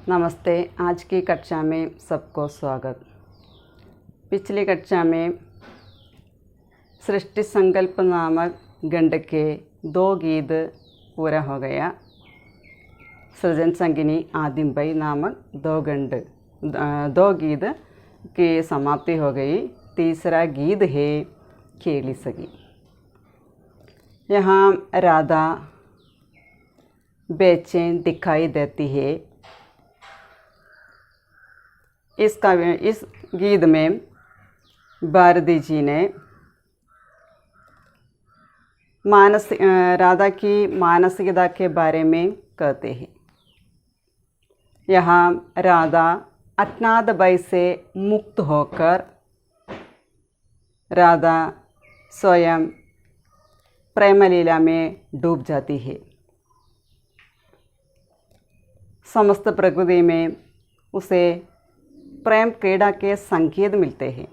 नमस्ते। आज की कक्षा में सबको स्वागत। पिछली कक्षा में सृष्टि संकल्प नामक गंड के 2 गीत पूरा हो गया। सृजन संगिनी आदिम बई नामक 2 गीत की समाप्ति हो गई। तीसरा गीत है खेली सगी। यहाँ राधा बेचैन दिखाई देती है। इस गीत में भारती जी ने राधा की मानसिकता के बारे में कहते हैं। यहाँ राधा अज्ञात भय से मुक्त होकर राधा स्वयं प्रेम लीला में डूब जाती है। समस्त प्रकृति में उसे प्रेम क्रीड़ा के संकेत मिलते हैं।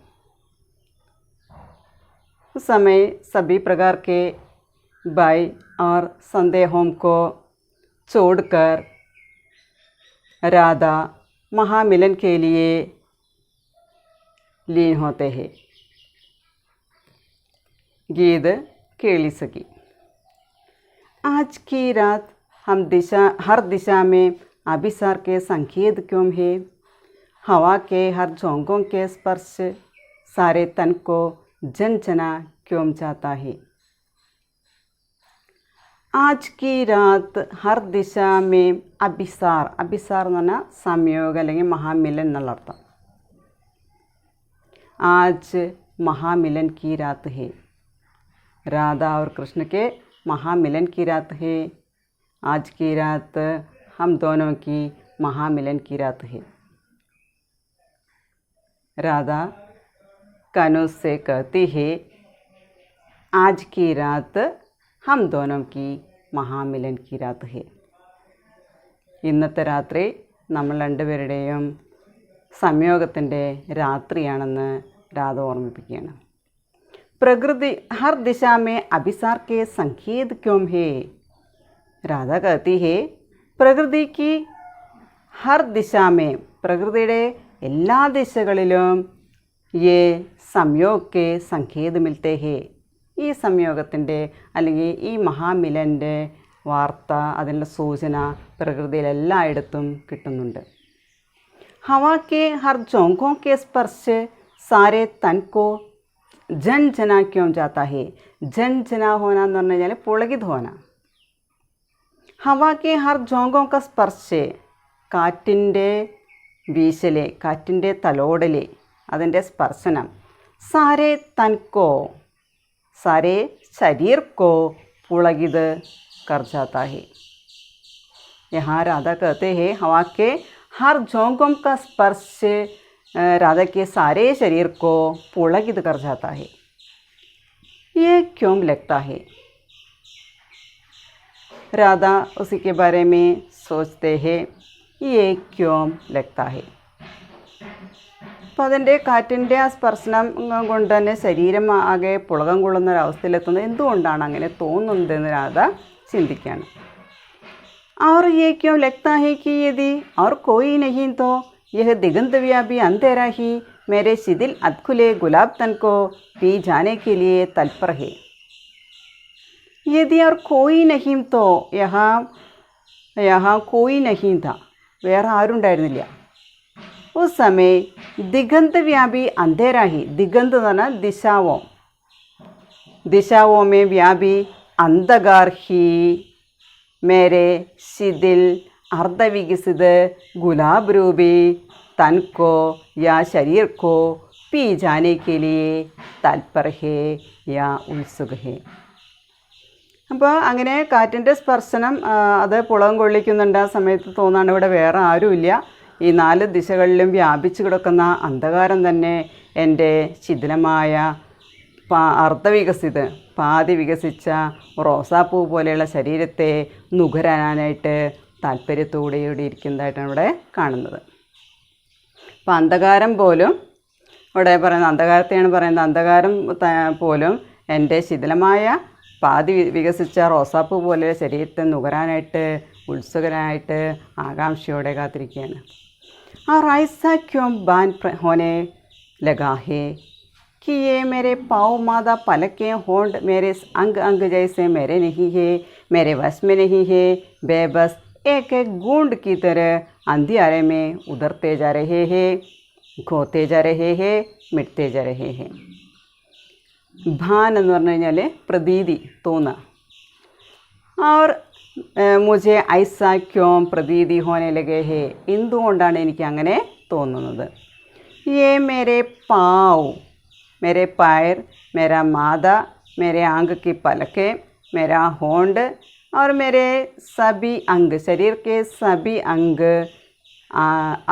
उस समय सभी प्रकार के भय और संदेहों को छोड़कर राधा महामिलन के लिए लीन होते हैं। गीत केली सगी। आज की रात हम हर दिशा में अभिसार के संकेत क्यों है? हवा के हर झोंकों के स्पर्श सारे तन को झंझना क्यों जाता है? आज की रात हर दिशा में अभिसार ना संयोग അല്ലെങ്കിൽ महामिलन എന്നുള്ള അർത്ഥം। आज महामिलन की रात है। राधा और कृष्ण के महामिलन की रात है। आज की रात हम दोनों की महामिलन की रात है। राधा कानून से कहती है, आज की रात हम दोनों की महामिलन की रात है। ഇന്നത്തെ രാത്രി നമ്മൾ രണ്ടുപേരുടെയും സംയോഗത്തിൻ്റെ രാത്രിയാണെന്ന് രാധ ഓർമ്മിപ്പിക്കുകയാണ്। प्रकृति हर दिशा में अभिसार के संकेत क्यों है? राधा कहती है, प्रकृति की हर दिशा में പ്രകൃതിയുടെ എല്ലാ ദിശകളിലും ये സംयोग के संकेत मिलते हैं। ഈ സംയോഗത്തിൻ്റെ അല്ലെങ്കിൽ ഈ മഹാമിലൻ്റെ വാർത്ത, അതിൻ്റെ സൂചന പ്രകൃതിയിൽ എല്ലായിടത്തും കിട്ടുന്നുണ്ട്। हवा के हर झोंकों के स्पर्श सारे तन को झंझना क्यों जाता है? झंझना होना എന്ന് പറഞ്ഞു കഴിഞ്ഞാൽ പുളകിത് होना। हवा के हर झोंकों का स्पर्श, കാറ്റിൻ്റെ വീശല്, കാറ്റിൻ്റെ തലോടല്, അതിൻ്റെ സ്പർശനം സാരേ തൻകോ सारे शरीर को पुलकित कर जाता है। यहाँ राधा कहते हैं, हवा के हर झोंकों का स्पर्श राधा के सारे शरीर को पुलकित कर जाता है। ये क्यों लगता है? राधा उसी के बारे में सोचते हैं, ये क्यों लगता है? അപ്പോൾ അതിൻ്റെ കാറ്റിൻ്റെ ആ സ്പർശനം കൊണ്ട് തന്നെ ശരീരം ആകെ പുളകം കൊള്ളുന്ന ഒരവസ്ഥയിലെത്തുന്നത് എന്തുകൊണ്ടാണ് അങ്ങനെ തോന്നുന്നതെന്ന് രാധ ചിന്തിക്കുകയാണ്। और ये क्यों लगता है कि यदि और कोई नहीं तो यह दिगंत व्यापी अंधेरा ही मेरे शिथिल अधखुले गुलाब तन को पी जाने के लिए तत्पर है। यदि और कोई नहीं तो यहाँ कोई नहीं था, വേറെ ആരും ഉണ്ടായിരുന്നില്ല। उस समय दिगंत व्यापी अंधेरा ही, दिगंत എന്ന് പറഞ്ഞാൽ दिशाओं में व्यापी अंधकार ही मेरे शिथिल अर्धविकसित गुलाब रूपी तन को या शरीर को पी जाने के लिए तत्पर है या उत्सुक है। അപ്പോൾ അങ്ങനെ കാറ്റിൻ്റെ സ്പർശനം അത് പുളകം കൊള്ളിക്കുന്നുണ്ട്। ആ സമയത്ത് തോന്നാണ് ഇവിടെ വേറെ ആരുമില്ല, ഈ 4 ദിശകളിലും വ്യാപിച്ചു കിടക്കുന്ന അന്ധകാരം തന്നെ എൻ്റെ ശിഥിലമായ പാതി വികസിച്ച റോസാപ്പൂ പോലെയുള്ള ശരീരത്തെ നുകരാനായിട്ട് താല്പര്യത്തോടെ ഇരിക്കുന്നതായിട്ടാണ് ഇവിടെ കാണുന്നത്। അപ്പോൾ അന്ധകാരം പോലും ഇവിടെ പറയുന്നത്, അന്ധകാരത്തെയാണ് പറയുന്നത്, അന്ധകാരം പോലും എൻ്റെ ശിഥിലമായ പാതി വികസിച്ച റോസാപ്പൂ പോലെ ശരീരത്തെ നുകരാനായിട്ട് ഉത്സുകനായിട്ട് ആകാംക്ഷയോടെ കാത്തിരിക്കുകയാണ്. और ऐसा क्यों बान होने लगा है कि ये मेरे पाँव मादा पलकें होंड मेरे अंग अंग जैसे मेरे नहीं है, मेरे वश में नहीं है, बेबस एक एक गूंद की तरह अंधियारे में उधरते जा रहे हैं, खोते जा रहे हैं, मिटते जा रहे हैं. भान എന്ന് പറഞ്ഞു കഴിഞ്ഞാൽ പ്രതീതി, തോന്നുക. और മുझे ऐसा क्यों പ്രതീതി होने लगे है, എന്തുകൊണ്ടാണ് എനിക്ക് അങ്ങനെ തോന്നുന്നത്. ये मेरे पाँव, मेरे पैर, मेरा मादा, मेरे आंग की पलकें, मेरा होंड और मेरे सभी अंग, शरीर के सभी अंग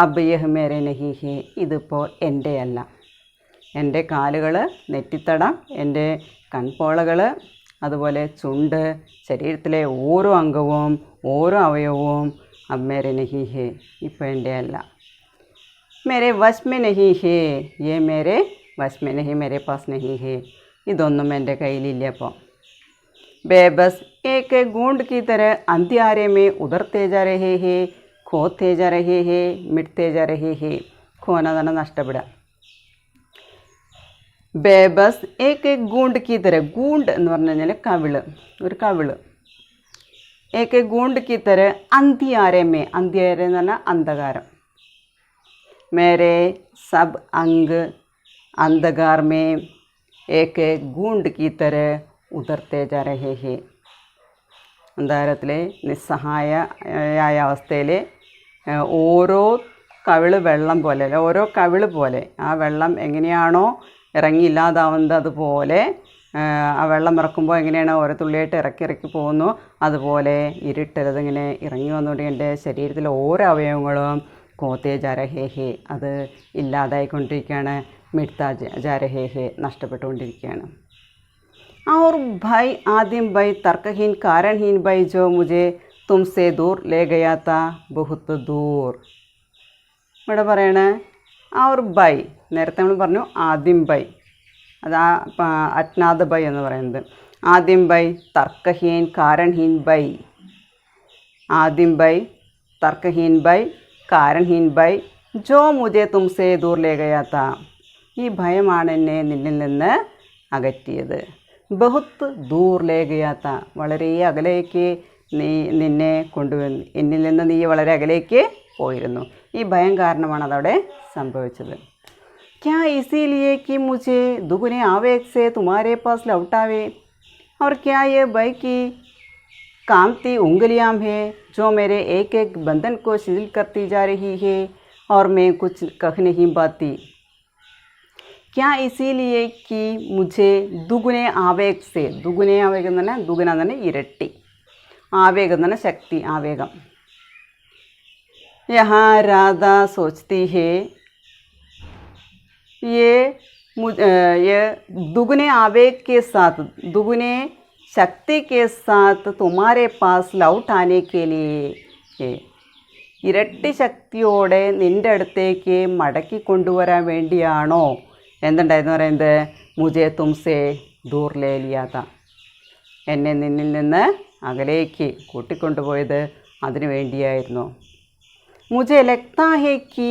अब यह मेरे नहीं है, ഇതിപ്പോൾ എൻ്റെ അല്ല. എൻ്റെ കാലുകൾ, നെറ്റിത്തടം, എൻ്റെ കൺപോളകൾ, അതുപോലെ ചുണ്ട്, ശരീരത്തിലെ ഓരോ അംഗവും ഓരോ അവയവവും അബ് മേരെ നഹി ഹേ, ഇപ്പോൾ എൻ്റെ അല്ല. മേരെ വശ് മേ നഹി ഹേ, യേ മേരെ വശ് മേ നഹി, മേരെ പാസ് നഹി ഹേ, ഇതൊന്നും എൻ്റെ കയ്യിലില്ല. അപ്പോൾ ബേബസ് ഏക് ഗൂണ്ട് കി തര അന്ത്യാരെ മേ ഉദർത്തേ ജാ രഹേ ഹേ, ഖോത്തേ ജാ രഹേ ഹേ, മിട്ടത്തേ ജാ രഹേ ഹേ. ഖോന തന്നെ നഷ്ടപ്പെടുക. ബേബസ് ഏക് ഗൂണ്ട് കി തര, ഗൂണ്ട് എന്ന് പറഞ്ഞു കഴിഞ്ഞാൽ കവിള്, ഒരു കവിള്. ഏക് ഗൂണ്ട് കി തര അന്തിയാരെ മേ, അന്തിയാരെ എന്ന് പറഞ്ഞാൽ അന്ധകാരം. മേരെ സബ് അംഗ് അന്ധകാർ മേ ഏക് ഗൂണ്ട് കി തര ഉദർത്തേ ജാ രഹേ ഹേ. അന്ധകാരത്തിലെ നിസ്സഹായയായ അവസ്ഥയിൽ ഓരോ കവിള് വെള്ളം പോലെ, ഓരോ കവിള് പോലെ, ആ വെള്ളം എങ്ങനെയാണോ ഇറങ്ങിയില്ലാതാവുന്നത് അതുപോലെ, ആ വെള്ളം ഇറക്കുമ്പോൾ എങ്ങനെയാണ് ഓരോ തുള്ളിയായിട്ട് ഇറക്കി പോകുന്നു, അതുപോലെ ഇരുട്ടരുതിങ്ങനെ ഇറങ്ങി വന്നുകൊണ്ട് എൻ്റെ ശരീരത്തിലെ ഓരോ അവയവങ്ങളും കോത്തേ ജാരഹേ ഹേ, അത് ഇല്ലാതായിക്കൊണ്ടിരിക്കുകയാണ്. മിഡ്താ ജാരഹേ ഹേ, നഷ്ടപ്പെട്ടുകൊണ്ടിരിക്കുകയാണ്. और भाई आदिम भाई तर्कहीन कारणहीन भाई जो मुझे तुमसे दूर ले गया था बहुत दूर. ഇവിടെ പറയണേ और भाई, നേരത്തെ നമ്മൾ പറഞ്ഞു ആദിം ബൈ, അത് ആ അജ്ഞാത ബൈ എന്ന് പറയുന്നത്. ആദിം ബൈ തർക്കഹീൻ കാരണഹീൻ ബൈ, ആദിം ബൈ തർക്കഹീൻ ബൈ കാരണഹീൻ ബൈ ജോ മുझे തുംസേ ദൂർ ലേ ഗയാ താ, ഈ ഭയമാണ് എന്നെ നിന്നിൽ നിന്ന് അകറ്റിയത്. ബഹുത്ത് ദൂർ ലേ ഗയാ താ, വളരെ അകലേക്ക് നിന്നെ കൊണ്ടുവന്നു, എന്നിൽ നിന്ന് നീ വളരെ അകലേക്ക് പോയിരുന്നു. ഈ ഭയം കാരണമാണ് അതവിടെ സംഭവിച്ചത്. क्या इसीलिए कि मुझे दुगने आवेग से तुम्हारे पास लौटावे, और क्या ये भय की कामती उंगलियां हैं जो मेरे एक एक बंधन को शिथिल करती जा रही है और मैं कुछ कह नहीं पाती. क्या इसीलिए कि मुझे दुगने आवेग से, दुगने आवेग എന്ന് പറഞ്ഞാൽ ദുഗുന എന്ന് പറഞ്ഞാൽ ഇരട്ടി, ആവേഗം എന്ന് പറഞ്ഞാൽ ശക്തി, ആവേഗം. यहाँ राधा सोचती है ये दुगने आवेग के साथ, दुगने शक्ति के साथ तुम्हारे पास लौट आने के लिए है, ഇരട്ടി ശക്തിയോടെ നിൻ്റെ അടുത്തേക്ക് മടക്കി കൊണ്ടുവരാൻ വേണ്ടിയാണോ എന്തുണ്ടായെന്ന് പറയുന്നത്. മുझे तुमसे दूर ले लिया था, എന്നെ നിന്നിൽ നിന്ന് അകലേക്ക് കൂട്ടിക്കൊണ്ടുപോയത് അതിനു വേണ്ടിയായിരുന്നു. मुझे लगता है कि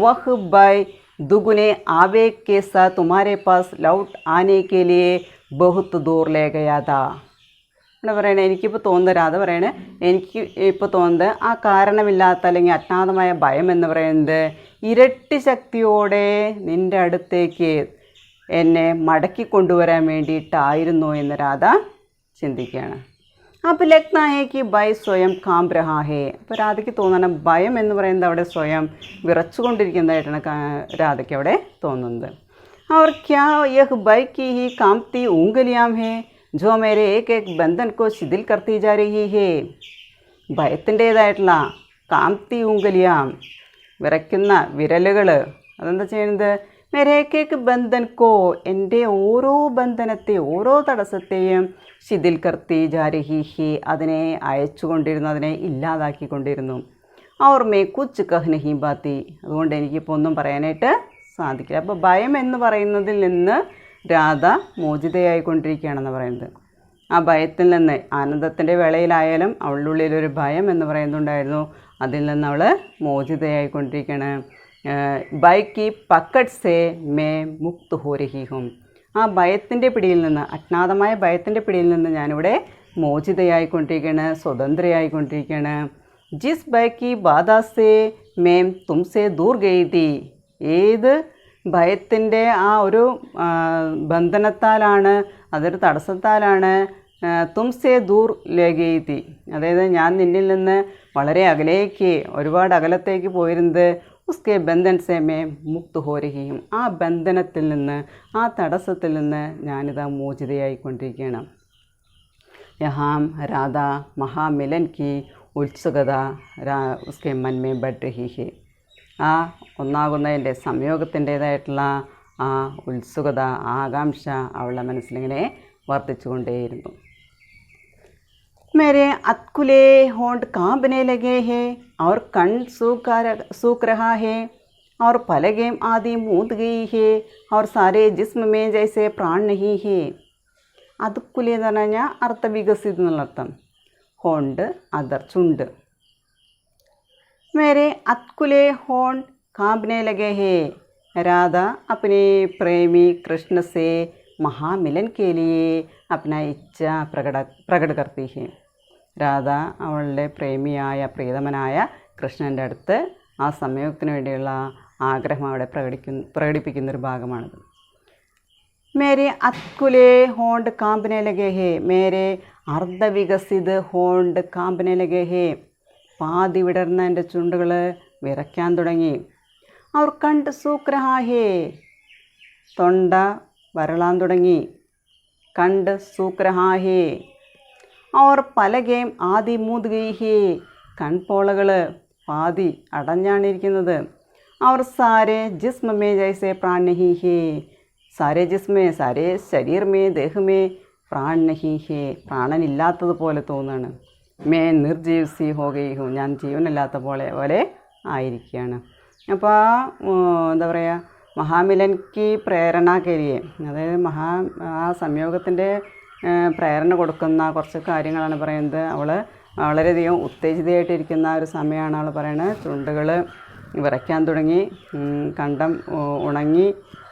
वह भय दुगने आवेग के साथ तुम्हारे पास लौट आने के लिए बहुत दूर ले गया था. ഇവിടെ പറയണേ, എനിക്കിപ്പോൾ തോന്നുന്നത്, രാധ പറയണേ, എനിക്ക് ഇപ്പോൾ തോന്നുന്നത് ആ കാരണമില്ലാത്ത അല്ലെങ്കിൽ അജ്ഞാതമായ ഭയം എന്ന് പറയുന്നത് ഇരട്ടി ശക്തിയോടെ നിൻ്റെ അടുത്തേക്ക് എന്നെ മടക്കി കൊണ്ടുവരാൻ വേണ്ടിയിട്ടായിരുന്നു എന്ന് രാധ ചിന്തിക്കുകയാണ്. അപ്പോൾ ലഗ്ന ഹേ കി ഭയ സ്വയം കാംബ് രഹാ ഹേ, അപ്പോൾ രാധയ്ക്ക് തോന്നണം ഭയം എന്ന് പറയുന്നത് അവിടെ സ്വയം വിറച്ചുകൊണ്ടിരിക്കുന്നതായിട്ടാണ് രാധയ്ക്ക് അവിടെ തോന്നുന്നത്. और क्या यह भय की ही कांपती उंगलियां हैं जो मेरे एक एक बंधन को शिथिल करती जा रही है. ഭയത്തിൻ്റേതായിട്ടുള്ള കാംതി ഉംഗലിയാം, വിറയ്ക്കുന്ന വിരലുകൾ, അതെന്താ ചെയ്യുന്നത്. മേരേക്കേക്ക് ബന്ധൻ കോ, എൻ്റെ ഓരോ ബന്ധനത്തെ, ഓരോ തടസ്സത്തെയും ശിഥിൽ കർത്തി ജാരഹി ഹി, അതിനെ അയച്ചുകൊണ്ടിരുന്നു, അതിനെ ഇല്ലാതാക്കിക്കൊണ്ടിരുന്നു. അവർ മേ കുച്ച് കഹ് നഹി ബാത്തി, അതുകൊണ്ട് എനിക്കിപ്പോൾ ഒന്നും പറയാനായിട്ട് സാധിക്കില്ല. അപ്പോൾ ഭയം എന്ന് പറയുന്നതിൽ നിന്ന് രാധ മോചിതയായിക്കൊണ്ടിരിക്കുകയാണെന്ന് പറയുന്നത്. ആ ഭയത്തിൽ നിന്ന് ആനന്ദത്തിൻ്റെ വേളയിലായാലും അവളുടെ ഉള്ളിലൊരു ഭയം എന്ന് പറയുന്നുണ്ടായിരുന്നു. അതിൽ നിന്ന് അവൾ മോചിതയായിക്കൊണ്ടിരിക്കുകയാണ്. ഭയ് പക്കട് സേ മേ മുക്ത് ഹോ രഹി ഹും. ആ ഭയത്തിൻ്റെ പിടിയിൽ നിന്ന്, അജ്ഞാതമായ ഭയത്തിൻ്റെ പിടിയിൽ നിന്ന് ഞാനിവിടെ മോചിതയായിക്കൊണ്ടിരിക്കുകയാണ്, സ്വതന്ത്രയായിക്കൊണ്ടിരിക്കുകയാണ്. ജിസ് ഭയ് ബാധാസേ മേം തുംസേ ദൂർ ഗയി തീ. ഏത് ഭയത്തിൻ്റെ ആ ഒരു ബന്ധനത്താലാണ്, അതൊരു തടസ്സത്താലാണ് തുംസേ ദൂർ ഗയി തീ, അതായത് ഞാൻ നിന്നിൽ നിന്ന് വളരെ അകലേക്ക്, ഒരുപാട് അകലത്തേക്ക് പോയിരുന്നത്, ഉസ്കെ ബന്ധൻ സേ മേ മുക്ത് ഹോ രഹി ഹും. ആ ബന്ധനത്തിൽ നിന്ന്, ആ തടസ്സത്തിൽ നിന്ന് ഞാനിതാ മോചിതയായിക്കൊണ്ടിരിക്കുകയാണ്. യഹാം രാധ മഹാമിലൻ കി ഉത്സുകത ഉസ്കെ മൻ മേ ബഡ് രഹി ഹെ. ആ ഒന്നാകുന്നതിൻ്റെ സംയോഗത്തിൻ്റേതായിട്ടുള്ള ആ ഉത്സുകത, ആ ആകാംക്ഷ അവളുടെ മനസ്സിലിങ്ങനെ വർദ്ധിച്ചുകൊണ്ടേയിരുന്നു. मेरे अतकुले होंठ कांपने लगे हैं और कण सूख रहा है और पलकें आदि मूंद गई है और सारे जिस्म में जैसे प्राण नहीं है. അത്കുലി എന്ന് പറഞ്ഞു കഴിഞ്ഞാൽ അർത്ഥവികസിത് എന്നുള്ള അർത്ഥം. ഹോണ്ട് അതർ ചുണ്ട്. मेरे अतकुले होंठ कांपने लगे हैं. राधा अपने प्रेमी कृष्ण से महामिलन के लिए अपना इच्छा പ്രകട करती है. രാധ അവളുടെ പ്രേമിയായ പ്രിയതമനായ കൃഷ്ണൻ്റെ അടുത്ത് ആ സംയോഗത്തിന് വേണ്ടിയുള്ള ആഗ്രഹം അവിടെ പ്രകടിപ്പിക്കുന്നൊരു ഭാഗമാണിത്. മേരെ അത്കുലേ ഹോണ്ട് കാമ്പനെ ലഗേ ഹേ. മേരെ അർദ്ധവികസിത് ഹോണ്ട് കാമ്പനെ ലഗേ ഹേ. പാതി വിടർന്ന എൻ്റെ ചുണ്ടുകൾ വിറയ്ക്കാൻ തുടങ്ങി. അവർ കണ്ട് സൂക്ക് രഹാ ഹേ. തൊണ്ട വരളാൻ തുടങ്ങി. കണ്ട് സൂക്ക് രഹാ ഹേ. അവർ പലകേം ആദി മൂത് ഗയി ഹേ. കൺപോളകൾ പാതി അടഞ്ഞാണിരിക്കുന്നത്. അവർ സാരെ ജിസ്മ മേ ജൈസെ പ്രാൺ നഹി ഹേ. Saare ജിസ്മേ, Saare ശരീർ may Deh may PRAN നഹി ഹേ. പ്രാണനില്ലാത്തതുപോലെ തോന്നുകയാണ്. മേ നിർജീവ് സി ഹോ ഗയി ഹൂ. ഞാൻ ജീവനില്ലാത്ത പോലെ ആയിരിക്കുകയാണ്. അപ്പോൾ എന്താ പറയുക, മഹാമിലൻക്ക് പ്രേരണ കരിയെ, അതായത് ആ സംയോഗത്തിൻ്റെ പ്രേരണ കൊടുക്കുന്ന കുറച്ച് കാര്യങ്ങളാണ് പറയുന്നത്. അവൾ വളരെയധികം ഉത്തേജിതയായിട്ടിരിക്കുന്ന ഒരു സമയമാണ് അവൾ പറയുന്നത്. ചുണ്ടുകൾ വിറയ്ക്കാൻ തുടങ്ങി, കണ്ടം ഉണങ്ങി,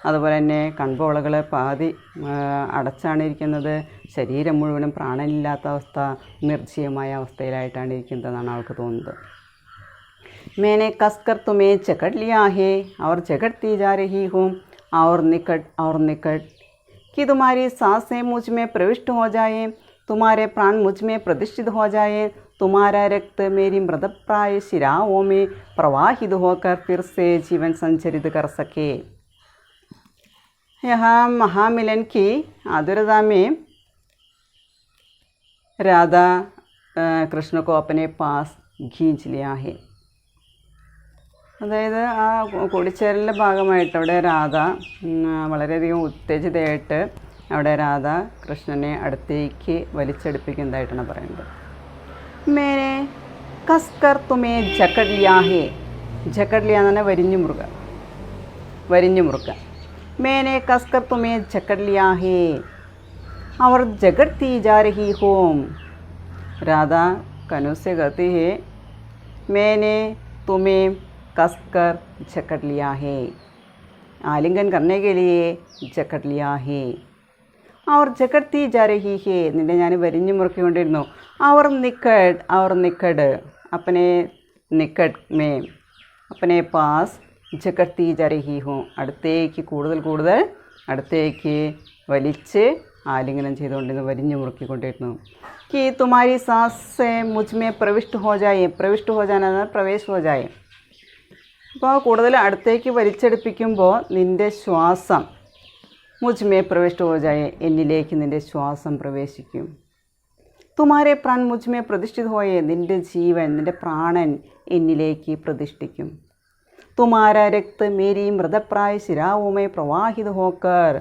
അതുപോലെ തന്നെ കൺപോളകൾ പാതി അടച്ചാണ് ഇരിക്കുന്നത്. ശരീരം മുഴുവനും പ്രാണനില്ലാത്ത അവസ്ഥ, നിർജ്ജീവമായ അവസ്ഥയിലായിട്ടാണ് ഇരിക്കുന്നതെന്നാണ് അവൾക്ക് തോന്നുന്നത്. मैंने कसकर तुम्हें जकड़ लिया है और जकड़ती जा रही हूँ और निकट कि तुम्हारी सांसें मुझ में प्रविष्ट हो जाए, तुम्हारे प्राण मुझ में प्रतिष्ठित हो जाए, तुम्हारा रक्त मेरी मृतप्राय शिराओं में प्रवाहित होकर फिर से जीवन संचरित कर सके. यहाँ महामिलन की आदुरता में राधा कृष्ण को अपने पास खींच लिया है. അതായത് ആ കൂടിച്ചേരലിൻ്റെ ഭാഗമായിട്ട് അവിടെ രാധ വളരെയധികം ഉത്തേജിതയായിട്ട് അവിടെ രാധ കൃഷ്ണനെ അടുത്തേക്ക് വലിച്ചെടുപ്പിക്കുന്നതായിട്ടാണ് പറയുന്നത്. മേനെ കസ്കർ തുമേ ജക്കഡ് ലിയാ ഹേ. ജക്കഡ് ലിയ എന്ന് പറഞ്ഞാൽ വരിഞ്ഞു മുറുക്ക. മേനെ കസ്കർ തുമേ ജക്കഡ് ലിയാ ഹേ അവർ ജഗഡ്തി ജാ രഹി ഹൂം. രാധ കനുസെ ഗതി ഹേ. മേനെ തുമേ कसकर जकड़ लिया है. आलिंगन करने के लिए जकड़ लिया है. और जकड़ती जा रही है. നിന്നെ ഞാൻ വരിഞ്ഞു മുറുക്കിക്കൊണ്ടിരുന്നു. और निकट अपने निकट में अपने पास जकड़ती जा रही हूँ. അടുത്തേക്ക് കൂടുതൽ അടുത്തേക്ക് വലിച്ച് ആലിംഗനം ചെയ്തുകൊണ്ടിരുന്നു, വരിഞ്ഞു മുറുക്കിക്കൊണ്ടിരുന്നു. कि तुम्हारी सांस से मुझ में प्रविष्ट हो जाए. प्रविष्ट हो जाना प्रवेश हो जाए. അപ്പോൾ കൂടുതൽ അടുത്തേക്ക് വലിച്ചെടുപ്പിക്കുമ്പോൾ നിൻ്റെ ശ്വാസം മുജ്മേ പ്രവിഷ്ട ഹോ ജായേ. എന്നിലേക്ക് നിൻ്റെ ശ്വാസം പ്രവേശിക്കും. തുമാരെ പ്രാൺ മുജ്മേ പ്രതിഷ്ഠിത് ഹോയേ. നിൻ്റെ ജീവൻ, നിൻ്റെ പ്രാണൻ എന്നിലേക്ക് പ്രതിഷ്ഠിക്കും. തുമാര രക്ത് മേരി മൃതപ്രായ ശിരാവുമേ പ്രവാഹിത് ഹോക്കർ.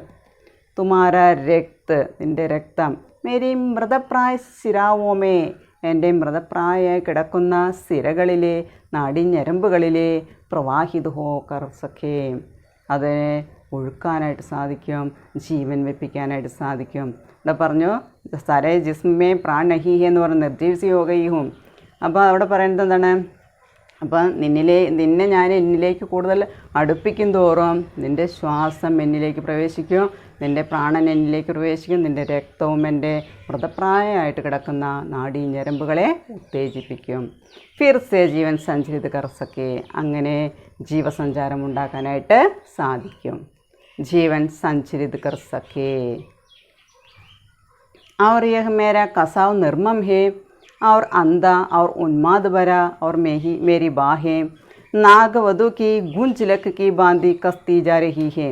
തുമാര രക്ത്, നിൻ്റെ രക്തം, മേരി മൃതപ്രായ ശിരാവുമേ, എൻ്റെ മൃതപ്രായമായി കിടക്കുന്ന സിരകളിലെ നാടിഞ്ഞരമ്പുകളിലെ പ്രവാഹിത് ഹോക്കർ സഖേ. അതിനെ ഒഴുക്കാനായിട്ട് സാധിക്കും, ജീവൻ വെപ്പിക്കാനായിട്ട് സാധിക്കും. ഇവിടെ പറഞ്ഞു സാരേ ജിസ്മേ പ്രാൺ നഹി ഹേ എന്ന് പറഞ്ഞ് നിർജീവ് സി ഹോ ഗയി ഹും. അപ്പോൾ അവിടെ പറയുന്നത് എന്താണ്? അപ്പം നിന്നെ ഞാൻ എന്നിലേക്ക് കൂടുതൽ അടുപ്പിക്കും തോറും നിൻ്റെ ശ്വാസം എന്നിലേക്ക് പ്രവേശിക്കും, നിൻ്റെ പ്രാണൻ എന്നിലേക്ക് പ്രവേശിക്കും, നിൻ്റെ രക്തവും എൻ്റെ മൃതപ്രായമായിട്ട് കിടക്കുന്ന നാഡീ ഞരമ്പുകളെ ഉത്തേജിപ്പിക്കും. ഫിർ സേ ജീവൻ സഞ്ചരിത് കർ സക്കേ, അങ്ങനെ ജീവസഞ്ചാരം ഉണ്ടാക്കാനായിട്ട് സാധിക്കും. ജീവൻ സഞ്ചരിത് കർ സക്കേ. और यह मेरा कसाव निर्मम है और अंधा और उन्माद भरा और मेरी बाहें नागवधु की गुंजलक की बांधी कसती जा रही है.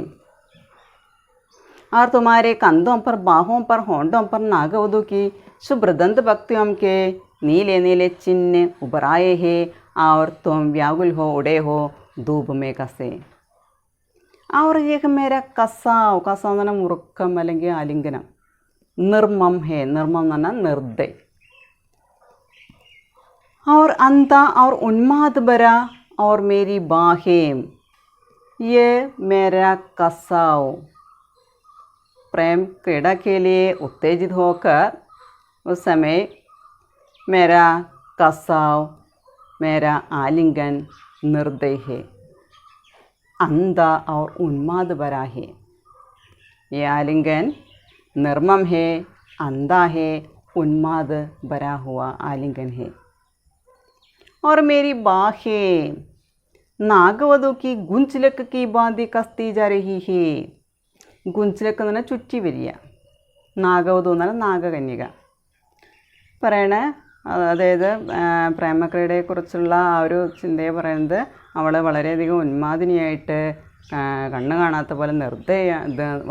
और तुम्हारे कंधों पर, बाहों पर, होंठों पर नागवधु की शुभ्रदंत भक्तियों के नीले नीले चिन्ह उभर आए हैं और तुम व्याकुल हो उड़े हो धूप में कसे. और यह मेरा कसाव, कसाव എന്ന് പറഞ്ഞാൽ മുറുക്കം അല്ലെങ്കിൽ ആലിംഗനം. നിർമ്മം ഹേ, നിർമ്മം എന്ന് പറഞ്ഞാൽ നിർദ്ദയ. और अंधा और उन्माद भरा और मेरी बाहें, ये मेरा कसाव. प्रेम क्रीड़ा के लिए उत्तेजित होकर उस समय मेरा कसाव, मेरा आलिंगन निर्दय है, अंधा और उन्माद भरा है. ये आलिंगन निर्मम है, अंधा है, उन्माद भरा हुआ आलिंगन है. और मेरी बाहें नागवधु की गुंजलक की बांधी कसती जा रही है. ഗുഞ്ചലക്ക് എന്ന് പറഞ്ഞാൽ ചുറ്റി വരിക, നാഗവധു എന്ന് പറഞ്ഞാൽ നാഗകന്യക പറയണ. അതായത് പ്രേമക്രീഡയെക്കുറിച്ചുള്ള ആ ഒരു ചിന്തയെ പറയുന്നത് അവൾ വളരെയധികം ഉന്മാദിനിയായിട്ട്, കണ്ണ് കാണാത്ത പോലെ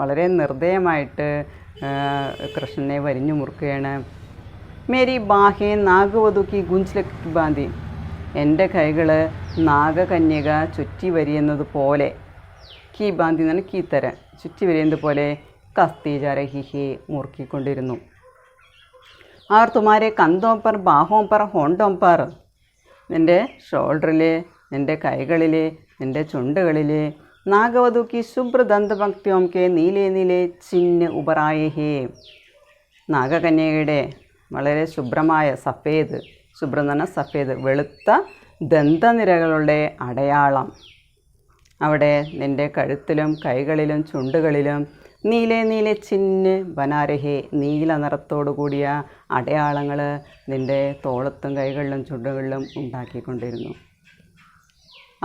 വളരെ നിർദ്ദയമായിട്ട് കൃഷ്ണനെ വരിഞ്ഞു മുറുക്കുകയാണ്. മേരി ബാഹേ നാഗവധുക്കി ഗുഞ്ചലക്ക് ബാന്തി, എൻ്റെ കൈകൾ നാഗകന്യക ചുറ്റി വരിയുന്നത് പോലെ, കീ ബാന്തി എന്ന് പറഞ്ഞാൽ കീത്തര, ചുറ്റി വരിയുന്നത് പോലെ കസ്തി ജാരഹിഹി മുറുക്കിക്കൊണ്ടിരുന്നു. അവർ തുമാരെ കന്തോം പർ, ബാഹോം പർ, ഹോണ്ടോം പർ, നിൻ്റെ ഷോൾഡറിൽ, നിൻ്റെ കൈകളിൽ, നിൻ്റെ ചുണ്ടുകളിൽ നാഗവധുക്കി ശുഭ്രദന്തഭക്തിയോം കെ നീലേ നീലേ ചിഹ്ന ഉപറായേ ഹേ, നാഗകന്യകയുടെ വളരെ ശുഭ്രമായ സഫേദ്, ശുഭ്രം എന്ന് പറഞ്ഞാൽ സഫേദ്, വെളുത്ത ദന്തനിരകളുടെ അടയാളം അവിടെ നിൻ്റെ കഴുത്തിലും കൈകളിലും ചുണ്ടുകളിലും നീലേ നീലെ ചിഹ്ന ബനാരഹേ, നീല നിറത്തോടു കൂടിയ അടയാളങ്ങൾ നിൻ്റെ തോളത്തും കൈകളിലും ചുണ്ടുകളിലും ഉണ്ടാക്കിക്കൊണ്ടിരുന്നു.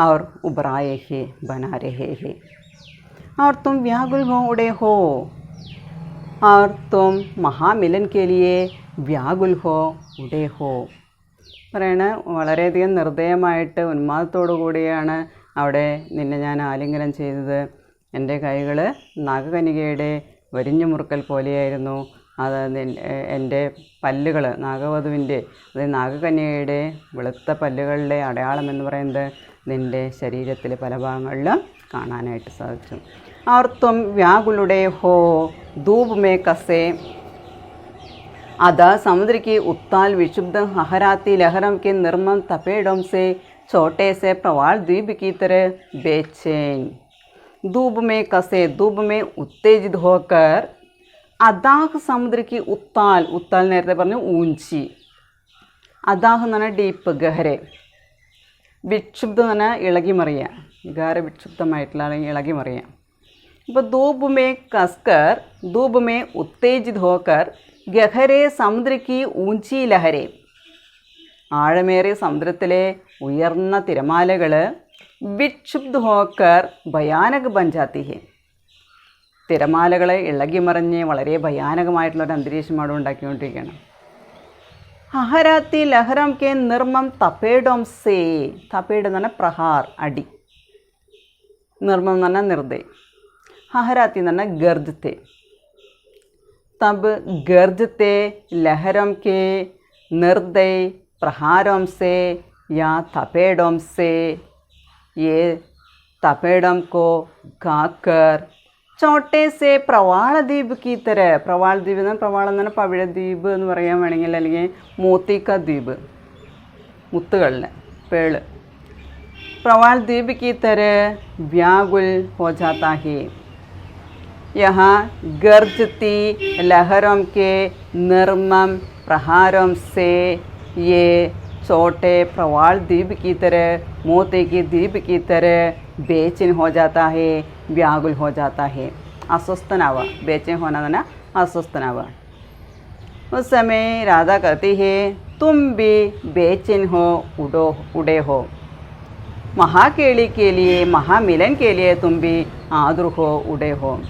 और उबराए है, बना रहे हैं. और तुम व्याकुल हो उड़े हो, और तुम महामिलन के लिए व्याकुल हो उड़े हो. പറയണ വളരെയധികം നിർദ്ദയമായിട്ട് ഉന്മാദത്തോടു കൂടിയാണ് അവിടെ നിന്നെ ഞാൻ ആലിംഗനം ചെയ്തത്. എൻ്റെ കൈകൾ നാഗകന്യകയുടെ വരിഞ്ഞു മുറുക്കൽ പോലെയായിരുന്നു. അത് എൻ്റെ പല്ലുകൾ, നാഗവധുവിൻ്റെ, അതായത് നാഗകന്യകയുടെ വെളുത്ത പല്ലുകളുടെ അടയാളം എന്ന് പറയുന്നത് നിൻ്റെ ശരീരത്തിലെ പല ഭാഗങ്ങളിലും കാണാനായിട്ട് സാധിച്ചു. और तुम व्याकुलुड़े हो धूप में कसे, अदा समुद्र की उत्ताल विशुद्ध हहराती लहरों के निर्मम तपेड़ों से छोटे से प्रवाल द्वीप की तरह बेचैन. धूप में कसे, धूप में उत्तेजित होकर, अदाह समुद्र की उत्ताल, उत्ताल നേരത്തെ പറഞ്ഞു ഊഞ്ചി, അദാഹ് എന്ന് പറഞ്ഞാൽ ഡീപ്പ്, ഗഹരെ, വിക്ഷുബ്ധം എന്ന് പറഞ്ഞാൽ ഇളകി മറിയുക, വികാര വിക്ഷുബ്ധമായിട്ടുള്ള അല്ലെങ്കിൽ ഇളകി മറിയുക. അപ്പോൾ Dhoop may Kaskar, Dhoop may ഉത്തേജിത് hawker, ഗഹരെ സമുദ്രക്ക് ഊഞ്ചി ലഹരെ, ആഴമേറിയ സമുദ്രത്തിലെ ഉയർന്ന തിരമാലകൾ വിക്ഷുബ്ധ ഹോക്കർ ഭയാനക് ബഞ്ചാത്തി ഹെ, തിരമാലകളെ ഇളകി മറിഞ്ഞ് വളരെ ഭയാനകമായിട്ടുള്ളൊരു അന്തരീക്ഷം അവിടെ ഉണ്ടാക്കിക്കൊണ്ടിരിക്കുകയാണ്. ഹഹരാത്തി ലഹരം കെ നിർമ്മം തപേഡോം സേ, തപേഡ് എന്ന് പറഞ്ഞാൽ പ്രഹാർ, അടി, നിർമ്മം എന്ന് പറഞ്ഞാൽ നിർദ്ദയ, ഹഹരാത്തി എന്ന് പറഞ്ഞാൽ ഗർജത്തെ. തബ് ഗർജത്തെ ലഹരം കെ നിർദ്ദയ പ്രഹാരോം സേ യാ തപേഡോം സേ, യേ തപേഡം കോ ഗാക്കർ ചോട്ടെ സേ പ്രവാള ദ്വീപ് കീ തര, പ്രവാൾ ദ്വീപ് എന്ന് പറഞ്ഞാൽ, പ്രവാളം എന്ന് പറഞ്ഞാൽ പവിഴ ദ്വീപ് എന്ന് പറയാൻ വേണമെങ്കിൽ, അല്ലെങ്കിൽ മോത്തിക്ക ദ്വീപ്, മുത്തുകളിലെ പേള്. പ്രവാൾ ദ്വീപ് കീ തര വ്യാകുൽ ഹോ ജാത്താ ഹേ, यहाँ गर्जती लहरों के निर्मम प्रहारों से ये छोटे प्रवाल द्वीप की तरह, मोती की द्वीप की तरह बेचैन हो जाता है, व्याकुल हो जाता है. अस्वस्थनावा, बेचैन होना ना अस्वस्थनावा. उस समय राधा कहती है, तुम भी बेचैन हो, उड़े हो. महाकेली के लिए, महामिलन के लिए तुम भी आदुर हो, उड़े हो.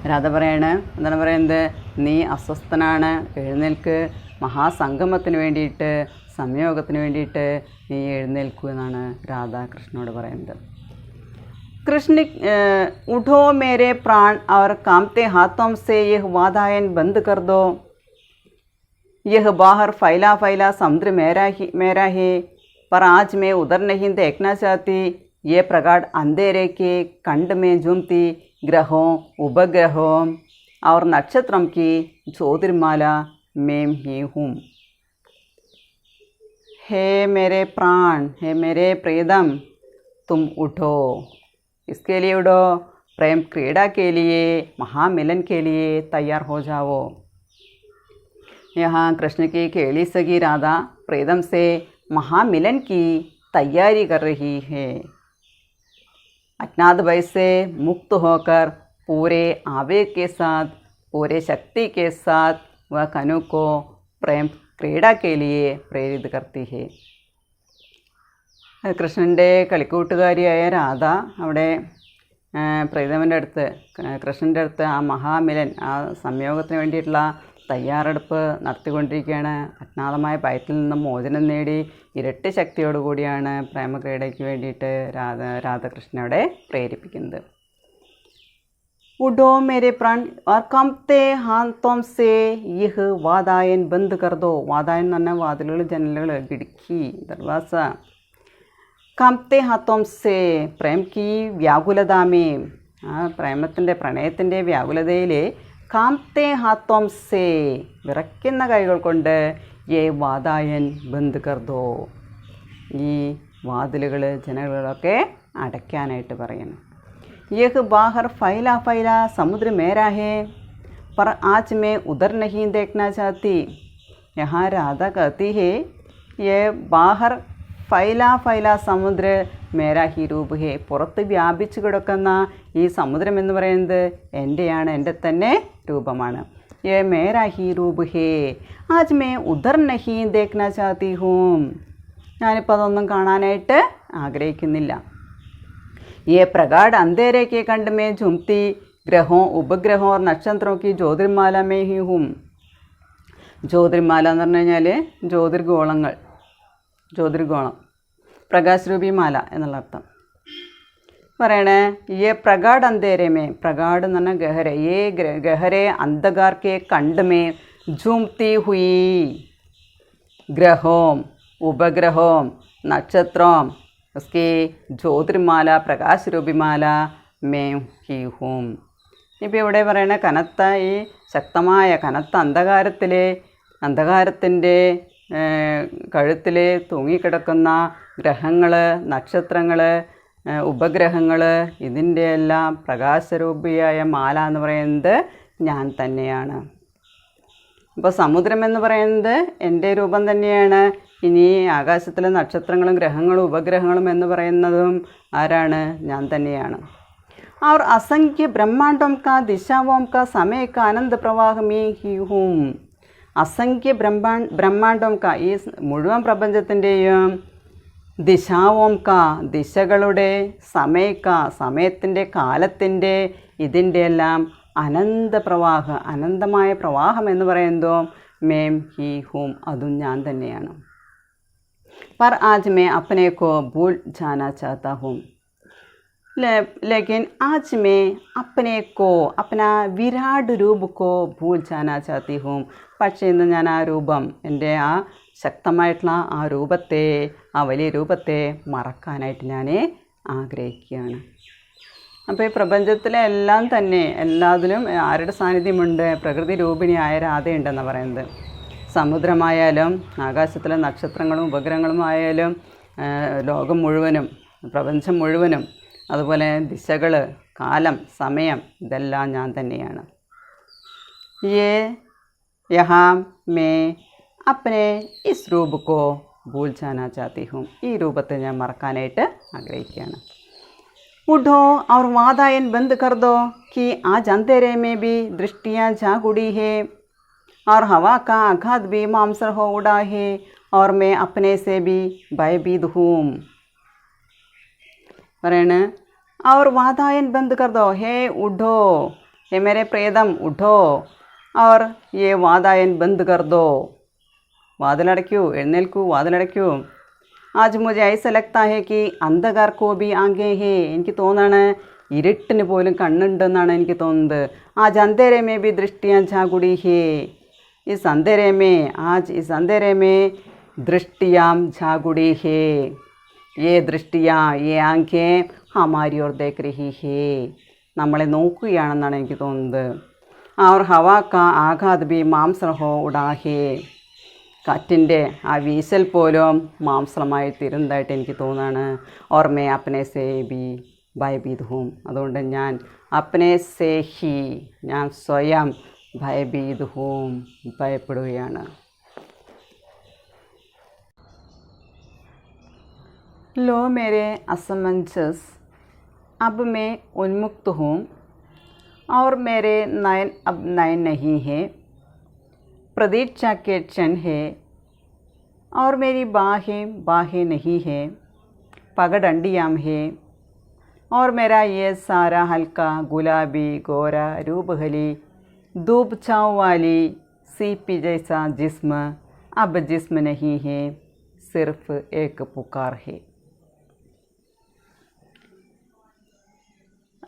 രാധ പറയാണ്, എന്താണ് പറയുന്നത്, നീ അസ്വസ്ഥനാണ്, എഴുന്നേൽക്ക്, മഹാസംഗമത്തിന് വേണ്ടിയിട്ട്, സംയോഗത്തിന് വേണ്ടിയിട്ട് നീ എഴുന്നേൽക്കൂ എന്നാണ് രാധാകൃഷ്ണനോട് പറയുന്നത്. कृष्ण उठो मेरे प्राण और कांपते हाथों से यह वातायन बंद कर दो. यह बाहर फैला फैला समुद्र मेरा है, पर आज मैं उधर नहीं देखना चाहती. ये प्रगाढ़ अंधेरे के कंड में झूमती ग्रहों, उपग्रहों और नक्षत्रों की ज्योतिर्माला मैं ही हूँ. हे मेरे प्राण, हे मेरे प्रियतम, तुम उठो. इसके लिए उठो, प्रेम क्रीड़ा के लिए, महामिलन के लिए तैयार हो जाओ. यहाँ कृष्ण की केली सगी राधा प्रीतम से महामिलन की तैयारी कर रही है. अज्ञात भय से मुक्त होकर पूरे आवेग के साथ, पूरे शक्ति के साथ वह कनु को प्रेम क्रीड़ा के लिए प्रेरित करती है. കൃഷ്ണൻ്റെ കളിക്കൂട്ടുകാരിയായ രാധ അവിടെ പ്രീതമൻ്റെ അടുത്ത്, കൃഷ്ണൻ്റെ അടുത്ത് ആ മഹാമിലൻ, ആ സംയോഗത്തിന് വേണ്ടിയിട്ടുള്ള തയ്യാറെടുപ്പ് നടത്തിക്കൊണ്ടിരിക്കുകയാണ്. അജ്ഞാതമായ ഭയത്തിൽ നിന്നും മോചനം നേടി ഇരട്ടി ശക്തിയോടുകൂടിയാണ് പ്രേമക്രീഡയ്ക്ക് വേണ്ടിയിട്ട് രാധാകൃഷ്ണനെ പ്രേരിപ്പിക്കുന്നത്. उठो मेरे प्राण और कंपते हाथों से यह वातायन बंद कर दो. വാതായൻ എന്ന് പറഞ്ഞാൽ വാതിലുകൾ, ജനലുകൾ, ഖിड़की, ദർവാസ. कंपते हाथों से प्रेम की व्याकुलता में, ആ പ്രേമത്തിൻ്റെ, പ്രണയത്തിൻ്റെ വ്യാകുലതയിൽ കാംപ്തേ ഹാത്തോം സേ, വിറയ്ക്കുന്ന കൈകൾ കൊണ്ട് യേ വാതായൻ ബന്ദ് കർ ദോ, ഈ വാതിലുകൾ, ജനലുകളൊക്കെ അടയ്ക്കാനായിട്ട് പറയണം. यह बाहर फैला फैला समुद्र मेरा है, पर आज मैं उधर नहीं देखना चाहती. यहाँ राधा कहती है, ये बाहर फैला फैला समुद्र मेरा ही रूप है. പുറത്ത് വ്യാപിച്ചു കിടക്കുന്ന ഈ സമുദ്രം എന്ന് പറയുന്നത് എൻ്റെയാണ്, എൻ്റെ തന്നെ രൂപമാണ്. ये मेरा ही रूप है, आज मैं उधर नहीं देखना चाहती हूँ. ഞാനിപ്പോൾ അതൊന്നും കാണാനായിട്ട് ആഗ്രഹിക്കുന്നില്ല. ये प्रगाढ़ अंधेरे के खंड में झूमती ग्रहों, उपग्रहों और नक्षत्रों की ज्योतिर्माला में ही हूँ. ജ്യോതിർമാല എന്ന് പറഞ്ഞു കഴിഞ്ഞാൽ ജ്യോതിർഗോളങ്ങൾ, ജ്യോതിർഗോളം, പ്രകാശരൂപി മാല എന്നുള്ള അർത്ഥം പറയണേ. ये प्रगाढ़ अंधेरे में, प्रगाढ़ എന്ന് പറഞ്ഞാൽ ഗഹരെ, ये गहरे अंधकार के खंड में झूमती हुई ग्रहों, उपग्रहों, नक्षत्रों, उसकी ज्योतिर्माല, പ്രകാശരൂപിമാല മേ ഹി ഹൂം. ഇപ്പോൾ ഇവിടെ പറയണ കനത്ത, ഈ ശക്തമായ കനത്ത അന്ധകാരത്തിൻ്റെ കഴുത്തിൽ തൂങ്ങിക്കിടക്കുന്ന ഗ്രഹങ്ങൾ, നക്ഷത്രങ്ങൾ, ഉപഗ്രഹങ്ങൾ, ഇതിൻ്റെ എല്ലാം പ്രകാശരൂപിയായ മാല എന്ന് പറയുന്നത് ഞാൻ തന്നെയാണ്. അപ്പോൾ സമുദ്രം എന്ന് പറയുന്നത് എൻ്റെ രൂപം തന്നെയാണ്. ഇനി ആകാശത്തിലെ നക്ഷത്രങ്ങളും ഗ്രഹങ്ങളും ഉപഗ്രഹങ്ങളും എന്ന് പറയുന്നതും ആരാണ്? ഞാൻ തന്നെയാണ്. और असंख्य ब्रह्मांडों का दिशाओं का समय का आनंद प्रवाह में ही हूँ. അസംഖ്യ ബ്രഹ്മാണ്ടം കാ, ഈ മുഴുവൻ പ്രപഞ്ചത്തിൻ്റെയും ദിശാവോം കാ, ദിശകളുടെ, സമയത്തിൻ്റെ, കാലത്തിൻ്റെ, ഇതിൻ്റെ എല്ലാം അനന്തപ്രവാഹ, അനന്തമായ പ്രവാഹം എന്ന് പറയുന്നതോ മേം ഹി ഹൂം, അതും ഞാൻ തന്നെയാണ്. पर आज मैं अपने को भूल जाना चाहता हूँ, लेकिन आज मैं अपने को, अपना विराट रूप को भूल जाना चाहती हूँ. പക്ഷേ ഇന്ന് ഞാൻ ആ രൂപം, എൻ്റെ ആ ശക്തമായിട്ടുള്ള ആ രൂപത്തെ, ആ വലിയ രൂപത്തെ മറക്കാനായിട്ട് ഞാൻ ആഗ്രഹിക്കുകയാണ്. അപ്പോൾ ഈ പ്രപഞ്ചത്തിലെ എല്ലാം തന്നെ, എല്ലാത്തിലും ആരുടെ സാന്നിധ്യമുണ്ട്? പ്രകൃതി രൂപിണിയായ രാധയുണ്ടെന്നാണ് പറയുന്നത്. സമുദ്രമായാലും ആകാശത്തിലെ നക്ഷത്രങ്ങളും ഉപഗ്രഹങ്ങളും ആയാലും ലോകം മുഴുവനും, പ്രപഞ്ചം മുഴുവനും അതുപോലെ ദിശകൾ, കാലം, സമയം ഇതെല്ലാം ഞാൻ തന്നെയാണ്. ये यहाँ मैं अपने इस रूप को भूल जाना चाहती हूँ. ഈ രൂപത്തെ ഞാൻ മറക്കാനായിട്ട് ആഗ്രഹിക്കുകയാണ്. उठो और वादायन बंद कर दो कि आज अंधेरे में भी दृष्टियाँ जाग उड़ी है और हवा का आघात भी मामसर हो उड़ा है और मैं अपने से भी भयभीत हूँ. പറയണ് और वादायन बंद कर दो. हे उठो, हे मेरे प्रियतम उठो और ये वादायन बंद कर दो. വാതിലടയ്ക്കൂ, എഴുന്നേൽക്കൂ, വാതിലടയ്ക്കൂ. ആജ് മുझे ऐसा लगता है कि अंधकार को भी आंखें हैं. എനിക്ക് തോന്നാണ് ഇരുട്ടിന് പോലും കണ്ണുണ്ടെന്നാണ് എനിക്ക് തോന്നുന്നത്. ആജ് अंधेरे में भी दृष्टियाँ जाग उड़ी है. इस अंधेरे में, आज इस अंधेरे में दृष्टियाँ जाग उड़ी है. ये दृष्टियाँ, ये आंखें हमारी ओर देख रही है. നമ്മളെ നോക്കുകയാണെന്നാണ് എനിക്ക് തോന്നുന്നത്. और हवा का आघात भी मांसल हो उड़ा है. കാറ്റിൻ്റെ ആ വീശൽ പോലും മാംസളമായി തീരുന്നതായിട്ട് എനിക്ക് തോന്നുകയാണ്. और मैं अपने से भी भयभीत हूँ. അതുകൊണ്ട് ഞാൻ अपने से ही, ഞാൻ സ്വയം भयभीत हूँ, ഭയപ്പെടുകയാണ്. लो मेरे असमंजस, अब मैं उन्मुक्त हूँ और मेरे नयन अब नयन नहीं है. प्रतीक्षा के क्षण है और मेरी बाहें बाहें नहीं है. पगडंडियाँ है और मेरा ये सारा हल्का गुलाबी गोरा रूबहली धूप छाँव वाली सीपी जैसा जिस्म अब जिस्म नहीं है, सिर्फ एक पुकार है.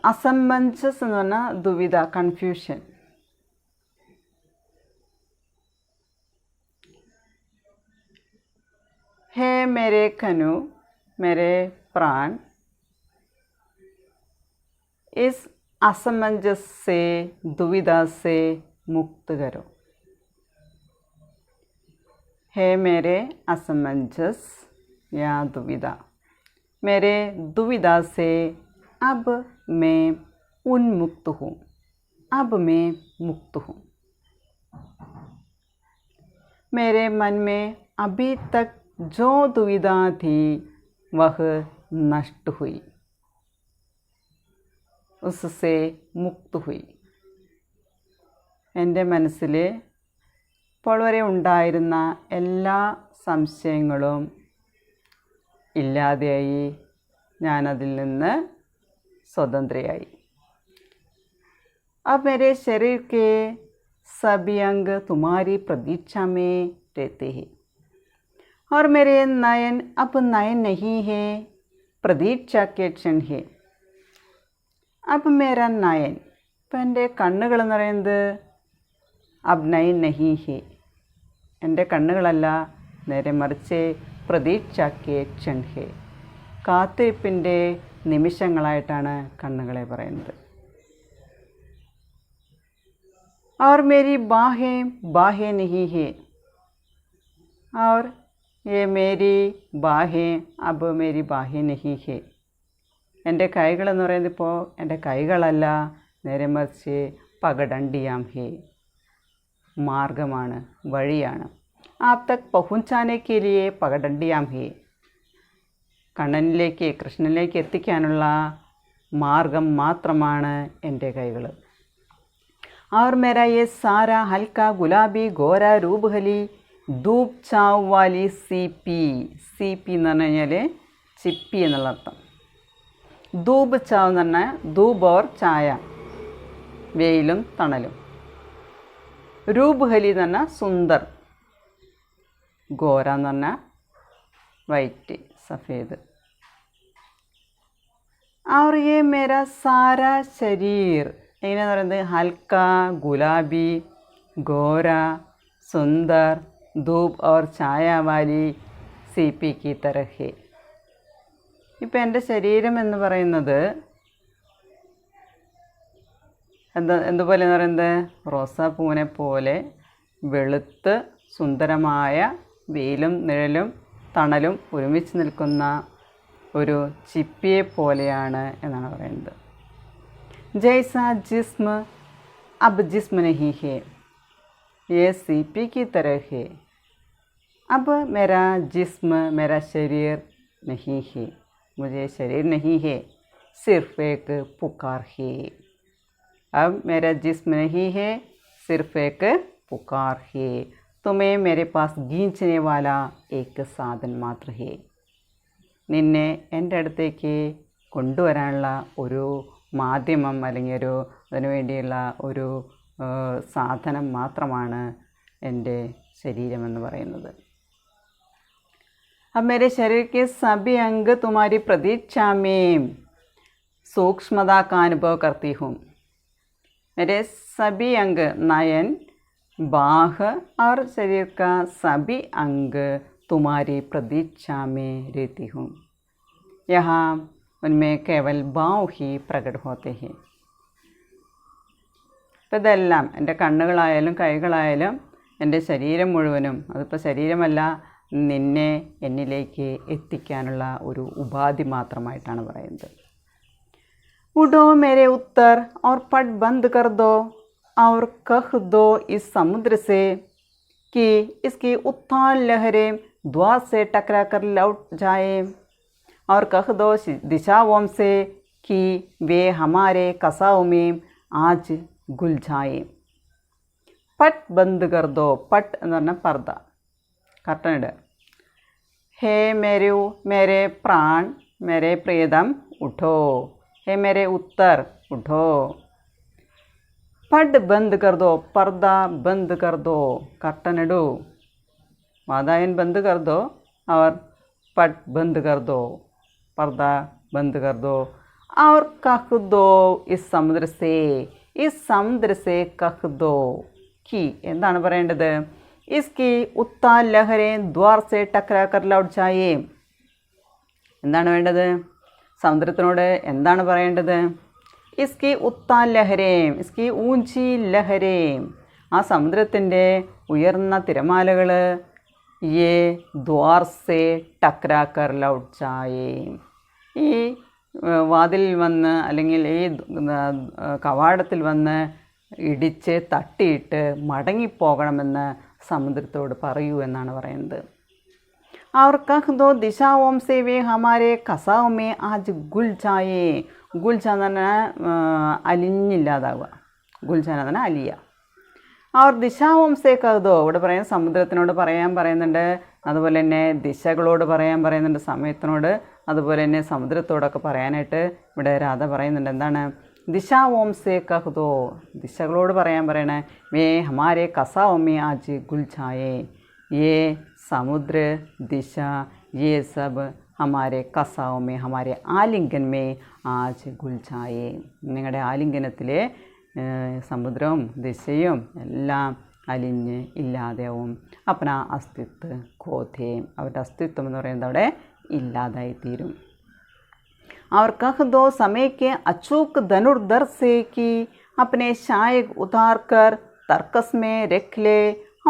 असमंजस എന്ന് പറഞ്ഞാൽ ദുവിധ, കൺഫ്യൂഷൻ. हे मेरे कनु, मेरे प्राण, इस असमंजस से, दुविधा से मुक्त करो. हे मेरे असमंजस या दुविधा, मेरे दुविधा से अब मैं उन्मुक्त हूँ. अब मैं मुक्त हूँ. मेरे मन में अभी तक जो दुविधा थी वह नष्ट हुई, उससे मुक्त हुई. എൻ്റെ മനസ്സിൽ ഇപ്പോൾ വരെ ഉണ്ടായിരുന്ന എല്ലാ സംശയങ്ങളും ഇല്ലാതെയായി. ഞാനതിൽ നിന്ന് സ്വതന്ത്രയായി. अब मेरे शरीर के सभी अंग तुम्हारी प्रतीक्षा में रहते हैं और मेरे नयन अब नयन नहीं है, प्रतीक्षा के क्षण है. अब मेरा नयन, ഇപ്പം എൻ്റെ കണ്ണുകൾ എന്ന് പറയുന്നത് अब नयन नहीं है, എൻ്റെ കണ്ണുകളല്ല, നേരെ മറിച്ച് പ്രതീക്ഷ के क्षण है, കാത്തിരിപ്പിൻ്റെ നിമിഷങ്ങളായിട്ടാണ് കണ്ണുകളെ പറയുന്നത്. और मेरी बाहें बाहें नहीं है और ये मेरी बाहें अब मेरी बाहें नहीं है. എൻ്റെ കൈകളെന്ന് പറയുന്നത് ഇപ്പോൾ എൻ്റെ കൈകളല്ല, നേരെ മറിച്ച് പകഡണ്ടിയാം ഹേ, മാർഗമാണ്, വഴിയാണ്. ആപ് തക് പഹുഞ്ചാനെ കെ ലിയെ പകഡണ്ടിയാം ഹേ, കണ്ണനിലേക്ക്, കൃഷ്ണനിലേക്ക് എത്തിക്കാനുള്ള മാർഗം മാത്രമാണ് എൻ്റെ കൈകൾ. और मेरा ये सारा हल्का गुलाबी गोरा रूबहली धूप छाँव वाली सीपी, सीपी എന്ന് പറഞ്ഞു കഴിഞ്ഞാൽ ചിപ്പി എന്നുള്ള അർത്ഥം. ധൂപ് ചാവ് എന്ന് പറഞ്ഞാൽ ധൂപ് ഓർ ചായ, വെയിലും തണലും. रूबहली എന്ന് പറഞ്ഞാൽ സുന്ദർ, ഗോര എന്ന് പറഞ്ഞാൽ വൈറ്റ്, സഫേദ്. और ये मेरा सारा शरीर എങ്ങനെയാണെന്ന് പറയുന്നത്, ഹൽക്ക, gulabi, ഗോര, Sundar, Dhoop or Chhaya Valley സീപ്പി കി തരഹ്. ഇപ്പം എൻ്റെ ശരീരം എന്ന് പറയുന്നത് എന്തുപോലെ എന്ന് പറയുന്നത്, റോസാപ്പൂവിനെ പോലെ വെളുത്ത് സുന്ദരമായ വെയിലും നിഴലും തണലും ഒരുമിച്ച് നിൽക്കുന്ന ഒരു ചിപ്പിയെ പോലെയാണ് എന്നാണ് പറയുന്നത്. ജൈസാ ജിസ്മ അബ് ജിസ്മ നഹീ ഹേ, യേ സിപ്പി की तरह है. अब मेरा जिस्म मेरा शरीर नहीं है, मुझे शरीर नहीं है, सिर्फ एक पुकार है. अब मेरा जिस्म नहीं है, सिर्फ एक पुकार है. तुम्हें मेरे पास खींचने वाला एक साधन मात्र है. നിന്നെ എൻ്റെ അടുത്തേക്ക് കൊണ്ടുവരാനുള്ള ഒരു മാധ്യമം അല്ലെങ്കിൽ അതിനു വേണ്ടിയുള്ള ഒരു സാധനം മാത്രമാണ് എൻ്റെ ശരീരമെന്ന് പറയുന്നത്. अब मेरे शरीर के सभी अंग तुम्हारी प्रतीक्षा में सूक्ष्मता का अनुभव करती हूँ. मेरे सभी अंग, नयन, बाह और शरीर का सभी अंग तुम्हारी प्रतीक्षा में रहती हूँ. यहाँ उनमें केवल भाव ही प्रकट होते हैं. അപ്പോൾ ഇതെല്ലാം എൻ്റെ കണ്ണുകളായാലും കൈകളായാലും എൻ്റെ ശരീരം മുഴുവനും, അതിപ്പോൾ ശരീരമല്ല, നിന്നെ എന്നിലേക്ക് എത്തിക്കാനുള്ള ഒരു ഉപാധി മാത്രമായിട്ടാണ് പറയുന്നത്. उठो मेरे उत्तर और पट बंद कर दो और कह दो इस समुद्र से कि इसकी उत्थान लहरें द्वार से टकरा कर लौट जाए, और कह दो दिशाओं से कि वे हमारे कसाओं में आज घुल जाए. पट बंद कर दो. पट എന്ന് പറഞ്ഞാൽ പർദ്ദ, കർട്ടൻ ഇടുക. हे मेरे प्राण, मेरे प्रियतम उठो. हे मेरे उत्तर उठो. पट बंद कर दो, पर्दा बंद कर दो, कर्टन इडो. वादायन बंद कर दो और पट बंद कर दो, पर्दा बंद कर दो. और कह दो इस समुद्र से कह दो कि എന്താണ് പറയേണ്ടത്? इसकी उत्ताल लहरें द्वार से टकरा कर लौट जाए. എന്താണ് വേണ്ടത്? സമുദ്രത്തിനോട് എന്താണ് പറയേണ്ടത്? ഇസ്കി ഉത്താൽ ലഹരേം, ഇസ്കി ഊഞ്ചി ലഹരേം, ആ സമുദ്രത്തിൻ്റെ ഉയർന്ന തിരമാലകൾ യേ ദ്വാർ സേ ടക്രാക്കർ ലൗട്ട് ജായേ, ഈ വാതിലിൽ വന്ന് അല്ലെങ്കിൽ ഈ കവാടത്തിൽ വന്ന് ഇടിച്ച് തട്ടിയിട്ട് മടങ്ങിപ്പോകണമെന്ന് സമുദ്രത്തോട് പറയൂ എന്നാണ് പറയുന്നത്. और कह दो दिशाओं से वे हमारे कसाओं में आज घुल जाए. ഗുൽജ എന്ന് പറഞ്ഞാൽ അലിഞ്ഞില്ലാതാവുക, ഗുൽജ എന്ന് പറഞ്ഞാൽ അലിയ. അവർ ദിശാവംസേ കഹ്ദോ, ഇവിടെ പറയാൻ സമുദ്രത്തിനോട് പറയാൻ പറയുന്നുണ്ട്, അതുപോലെ തന്നെ ദിശകളോട് പറയാൻ പറയുന്നുണ്ട്, സമയത്തിനോട്, അതുപോലെ തന്നെ സമുദ്രത്തോടൊക്കെ പറയാനായിട്ട് ഇവിടെ രാധ പറയുന്നുണ്ട്. എന്താണ്? ദിശാവംസേ കഹ്ദോ, ദിശകളോട് പറയാൻ പറയണേ. വേ ഹമാരെ കസാവമേ ആജ് ഗുൽജായേ, ये समुद्र, दिशा, ये सब हमारे कसाओं में, हमारे आलिंगन में आज घुल जाए. നിങ്ങളുടെ ആലിംഗനത്തിലെ സമുദ്രവും ദിശയും എല്ലാം അലിഞ്ഞ് ഇല്ലാതെയാവും. അപ്പന അസ്തിത്വ ഖോതേം, അവരുടെ അസ്തിത്വം എന്ന് പറയുന്നത് അവിടെ ഇല്ലാതായിത്തീരും. और कह दो समय के अचूक धनुर्धर से कि अपने शायक उतार कर तर्कस में रख ले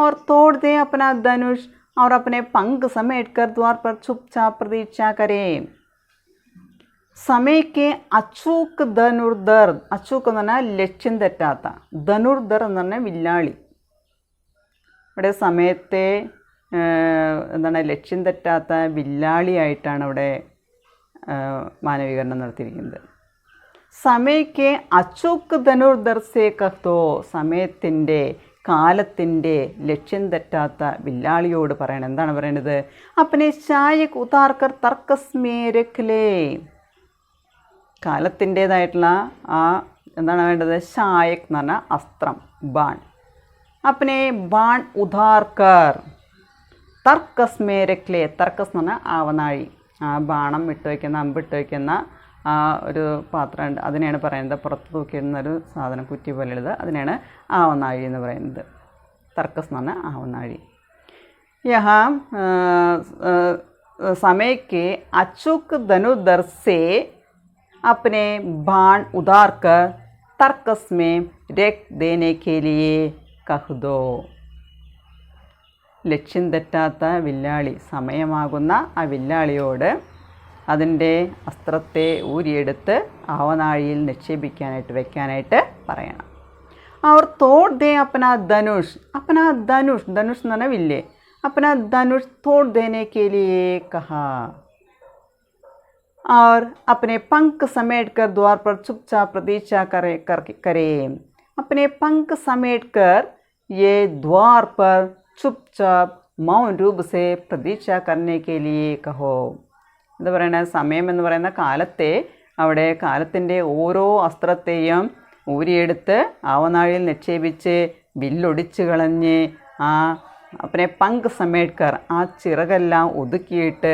और तोड़ दे अपना धनुष और अपने पंख समेट कर द्वार पर चुपचाप प्रतीक्षा करे. समय के അച്ചൂക്ക് ധനുർധർ, അച്ചൂക്ക് എന്ന് പറഞ്ഞാൽ ലക്ഷ്യം തെറ്റാത്ത, ധനുർധർ എന്ന് പറഞ്ഞാൽ വില്ലാളി. ഇവിടെ സമയത്തെ എന്താണ് ലക്ഷ്യം തെറ്റാത്ത വില്ലാളിയായിട്ടാണ് ഇവിടെ മാനവീകരണം നടത്തിയിരിക്കുന്നത്. സമയക്ക് അച്ചൂക്ക് ധനുർധർ സേ കഹ്തോ, സമയത്തിൻ്റെ കാലത്തിൻ്റെ ലക്ഷ്യം തെറ്റാത്ത വില്ലാളിയോട് പറയണം. എന്താണ് പറയണത്? അപ്പനെ ശായക് ഉതാർക്കർ തർക്കസ്മേ രഖ്ലേ, കാലത്തിൻ്റേതായിട്ടുള്ള ആ എന്താണ് വേണ്ടത്? ശായക് എന്ന് പറഞ്ഞാൽ അസ്ത്രം, ബാൺ. അപ്പനെ ബാൺ ഉതാർക്കർ തർക്കസ്മേ രഖ്ലേ, തർക്കസ് എന്ന് പറഞ്ഞാൽ ആവനാഴി, ആ ബാണം ഇട്ട് വയ്ക്കുന്ന, അമ്പിട്ട് വയ്ക്കുന്ന ആ ഒരു പാത്രം ഉണ്ട്, അതിനെയാണ് പറയുന്നത്. പുറത്ത് തൂക്കിയിടുന്നൊരു സാധനം, കുറ്റി പോലെയുള്ളത്, അതിനെയാണ് ആവനാഴി എന്ന് പറയുന്നത്. തർക്കസ് എന്ന് പറഞ്ഞാൽ ആവനാഴി. യഹാ സമയക്ക് അച്ചൂക്ക് ധനുധർ സേ अपने बाण उतार कर तर्कस में रख देने के लिए कह दो. ലക്ഷ്യം തെറ്റാത്ത വില്ലാളി, സമയമാകുന്ന ആ വില്ലാളിയോട്, അതിൻ്റെ അസ്ത്രത്തെ ഊരിയെടുത്ത് ആവനാഴിയിൽ നിക്ഷേപിക്കാനായിട്ട് വെക്കാനായിട്ട് പറയണം. അവർ തോട് ദേ അപ്പനാ ധനുഷ് ധനുഷ് എന്ന് പറഞ്ഞാൽ വില്ലേ, अपना धनुष तोड़ देने के लिए कहा और अपने पंख समेटकर द्वार पर चुपचाप प्रतीक्षा करे. अपने पंख समेटकर ये द्वार पर चुपचाप मौन रूप से प्रतीक्षा करने के लिए कहो. എന്താ പറയുന്നത്, സമയം എന്ന് പറയുന്ന കാലത്തെ അവിടെ കാലത്തിൻ്റെ ഓരോ അസ്ത്രത്തെയും ഊരിയെടുത്ത് ആവനാഴിയിൽ നിക്ഷേപിച്ച് വില്ലൊടിച്ച് കളഞ്ഞ് अपने पंख समेट कर ആ ചിറകെല്ലാം ഒതുക്കിയിട്ട്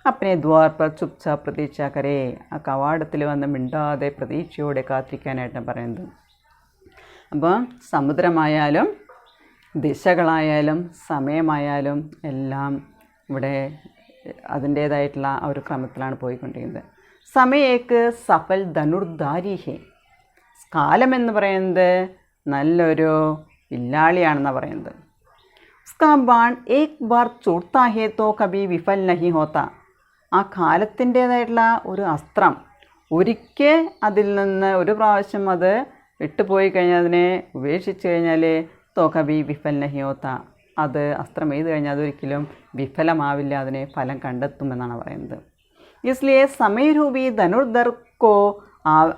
अपने द्वार पर चुपचाप प्रतीक्षा करे. ആ കവാടത്തിൽ വന്ന് മിണ്ടാതെ പ്രതീക്ഷയോടെ കാത്തിരിക്കാനായിട്ടാണ് പറയുന്നത്. അപ്പോൾ സമുദ്രമായാലും ദിശകളായാലും സമയമായാലും എല്ലാം ഇവിടെ അതിൻ്റേതായിട്ടുള്ള ആ ഒരു ക്രമത്തിലാണ് പോയിക്കൊണ്ടിരിക്കുന്നത്. സമയേക്ക് സഫൽ ധനുർധാരി ഹേ. കാലമെന്ന് പറയുന്നത് നല്ലൊരു വില്ലാളിയാണെന്നാണ് പറയുന്നത്. उसका बाण एक बार चोटता है तो कभी विफल नहीं होता. ആ കാലത്തിൻ്റേതായിട്ടുള്ള ഒരു അസ്ത്രം ഒരിക്കൽ അതിൽ നിന്ന് ഒരു പ്രാവശ്യം അത് വിട്ടുപോയി കഴിഞ്ഞാൽ അതിനെ ഉപേക്ഷിച്ച് കഴിഞ്ഞാൽ തോ കബി വിഫൽ നഹി ഹോത്ത, അത് അസ്ത്രം എഴുതി കഴിഞ്ഞാൽ അതൊരിക്കലും വിഫലമാവില്ല, അതിനെ ഫലം കണ്ടെത്തുമെന്നാണ് പറയുന്നത്. इसलिए समय रूपी धनुर्धर को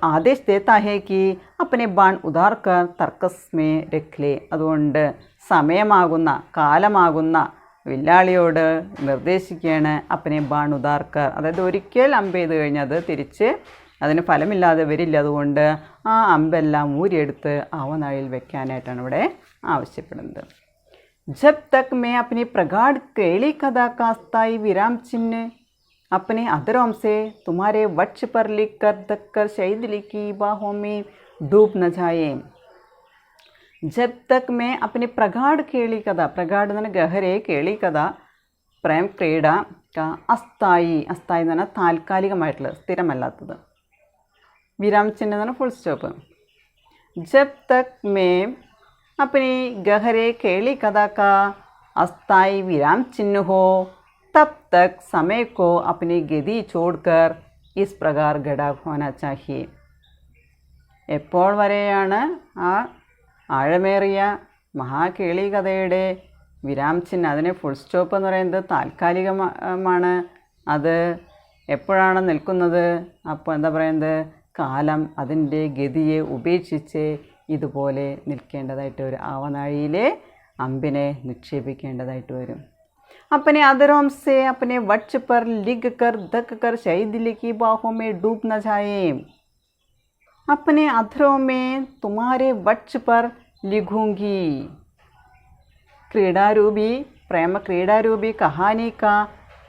आदेश देता है कि अपने बाण उधार कर तर्कस में रख ले. അതുകൊണ്ട് സമയമാകുന്ന കാലമാകുന്ന വില്ലാളിയോട് നിർദ്ദേശിക്കുകയാണ് അപ്പനെ ബാൺ ഉദാർക്കർ, അതായത് ഒരിക്കൽ അമ്പ് ചെയ്ത് കഴിഞ്ഞാൽ അത് തിരിച്ച് അതിന് ഫലമില്ലാതെ വരില്ല, അതുകൊണ്ട് ആ അമ്പെല്ലാം ഊരിയെടുത്ത് ആവനാഴിയിൽ വെക്കാനായിട്ടാണ് ഇവിടെ ആവശ്യപ്പെടുന്നത്. ജബ് തക് മേ അപ്നി പ്രഗാഢ് കേളി കഥാ കാ സ്ഥായി വിരാം ചിഹ്ന अपने अधरों से तुम्हारे वक्ष पर लिख कर धक्कर शहीद लिखी बाहों में डूब न जाए. जब तक मैं अपने प्रगाढ़ केली कथा, प्रगाढ़ എന്ന് ഗഹരെ കേളി കഥ പ്രേം ക്രീഡ അസ്ഥായി, അസ്ഥായി എന്ന് പറഞ്ഞാൽ താൽക്കാലികമായിട്ടുള്ള സ്ഥിരമല്ലാത്തത്. വിരാം ചിഹ്നം എന്ന് പറഞ്ഞാൽ ഫുൾ സ്റ്റോപ്പ്. जब तक मैं अपनी गहरे केली कथा का अस्थाई विराम चिन्ह हो तब तक समय को अपनी गति छोड़कर इस प्रकार गड़ा होना चाहिए. എപ്പോൾ വരെയാണ് ആ ആഴമേറിയ മഹാകേളി കഥയുടെ വിരാം ചിഹ്നം, അതിനെ ഫുൾ സ്റ്റോപ്പ് എന്ന് പറയുന്നത് താൽക്കാലികമാണ്, അത് എപ്പോഴാണ് നിൽക്കുന്നത്, അപ്പോൾ എന്താ പറയുന്നത്, കാലം അതിൻ്റെ ഗതിയെ ഉപേക്ഷിച്ച് ഇതുപോലെ നിൽക്കേണ്ടതായിട്ട് വരും, ആവനാഴിയിലെ അമ്പിനെ നിക്ഷേപിക്കേണ്ടതായിട്ട് വരും. अपने अधरों से अपने वक्ष पर लिख कर धक कर शहीद की बाहों में डूब न जाए. अपने अधरों में तुम्हारे वक्ष पर लिखूंगी. क्रीडारूपी प्रेम क्रीडारूपी कहानी का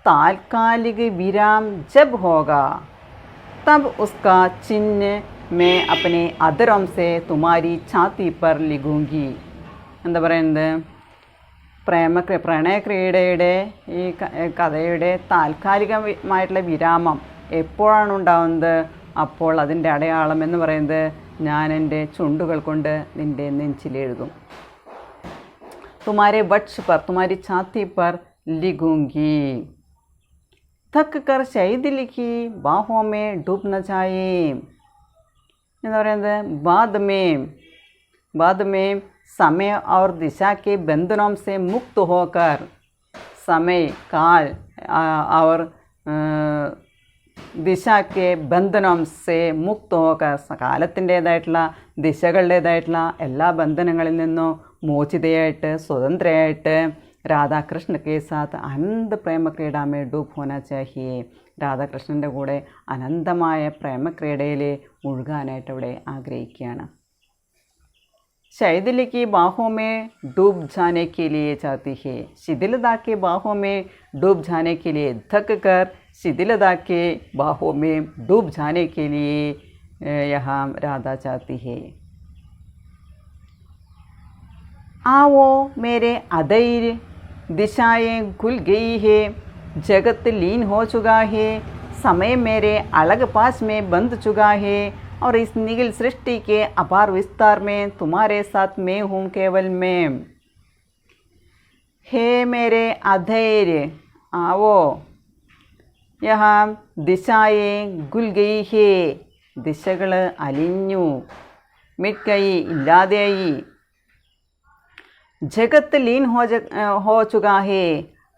तात्कालिक विराम जब होगा तब उसका चिन्ह मैं अपने अधरों से तुम्हारी छाती पर लिखूंगी. എന്താ പറയുന്നത്, പ്രണയക്രീഡയുടെ ഈ കഥയുടെ താൽക്കാലികമായിട്ടുള്ള വിരാമം എപ്പോഴാണ് ഉണ്ടാകുന്നത്, അപ്പോൾ അതിൻ്റെ അടയാളം എന്ന് പറയുന്നത് ഞാൻ എൻ്റെ ചുണ്ടുകൾ കൊണ്ട് നിൻ്റെ നെഞ്ചിലെഴുതും. തുമാരെ വക്ഷ് പർ തുമാരി ഛാത്തി പർ ലിഖൂംഗി. തക്ക് കർ ശൈദ് ലിഖി ബാഹോ മേ ഡൂബ് ന ജായേ എന്ന് പറയുന്നത് बाद में समय और दिशा के बंधनों से मुक्त होकर, समय काल और ദിശ കെ ബന്ധനം സേ മുക്ത ഹോക്കർ, കാലത്തിൻ്റേതായിട്ടുള്ള ദിശകളുടേതായിട്ടുള്ള എല്ലാ ബന്ധനങ്ങളിൽ നിന്നും മോചിതയായിട്ട് സ്വതന്ത്രയായിട്ട് രാധാകൃഷ്ണ കെ സാത്ത് അനന്ത പ്രേമക്രീഡാമേ ഡൂബ് ഹോന ചാഹിയേ, രാധാകൃഷ്ണൻ്റെ കൂടെ അനന്തമായ പ്രേമക്രീഡയിൽ മുഴുകാനായിട്ട് അവിടെ ആഗ്രഹിക്കുകയാണ്. शैदिल की बाहों में डूब जाने के लिए चाहती है. शिथिलता के बाहों में डूब जाने के लिए धक कर शिथिलता के बाहों में डूब जाने के लिए यहाँ राधा चाहती है. आओ मेरे अधैर्य दिशाएं खुल गई है, जगत लीन हो चुका है, समय मेरे अलग पास में बंध चुका है और इस निखिल सृष्टि के अपार विस्तार में तुम्हारे साथ मैं हूँ केवल मैं. हे मेरे अधैर्य आओ, यहाँ ദിശായേ ഗുൽ ഗയി ഹേ, ദിശകൾ അലിഞ്ഞു. മിറ്റ് ഗയി, ഇല്ലാതെയായി. ജഗത്ത് ലീൻ ഹോ ചുകാ ഹേ,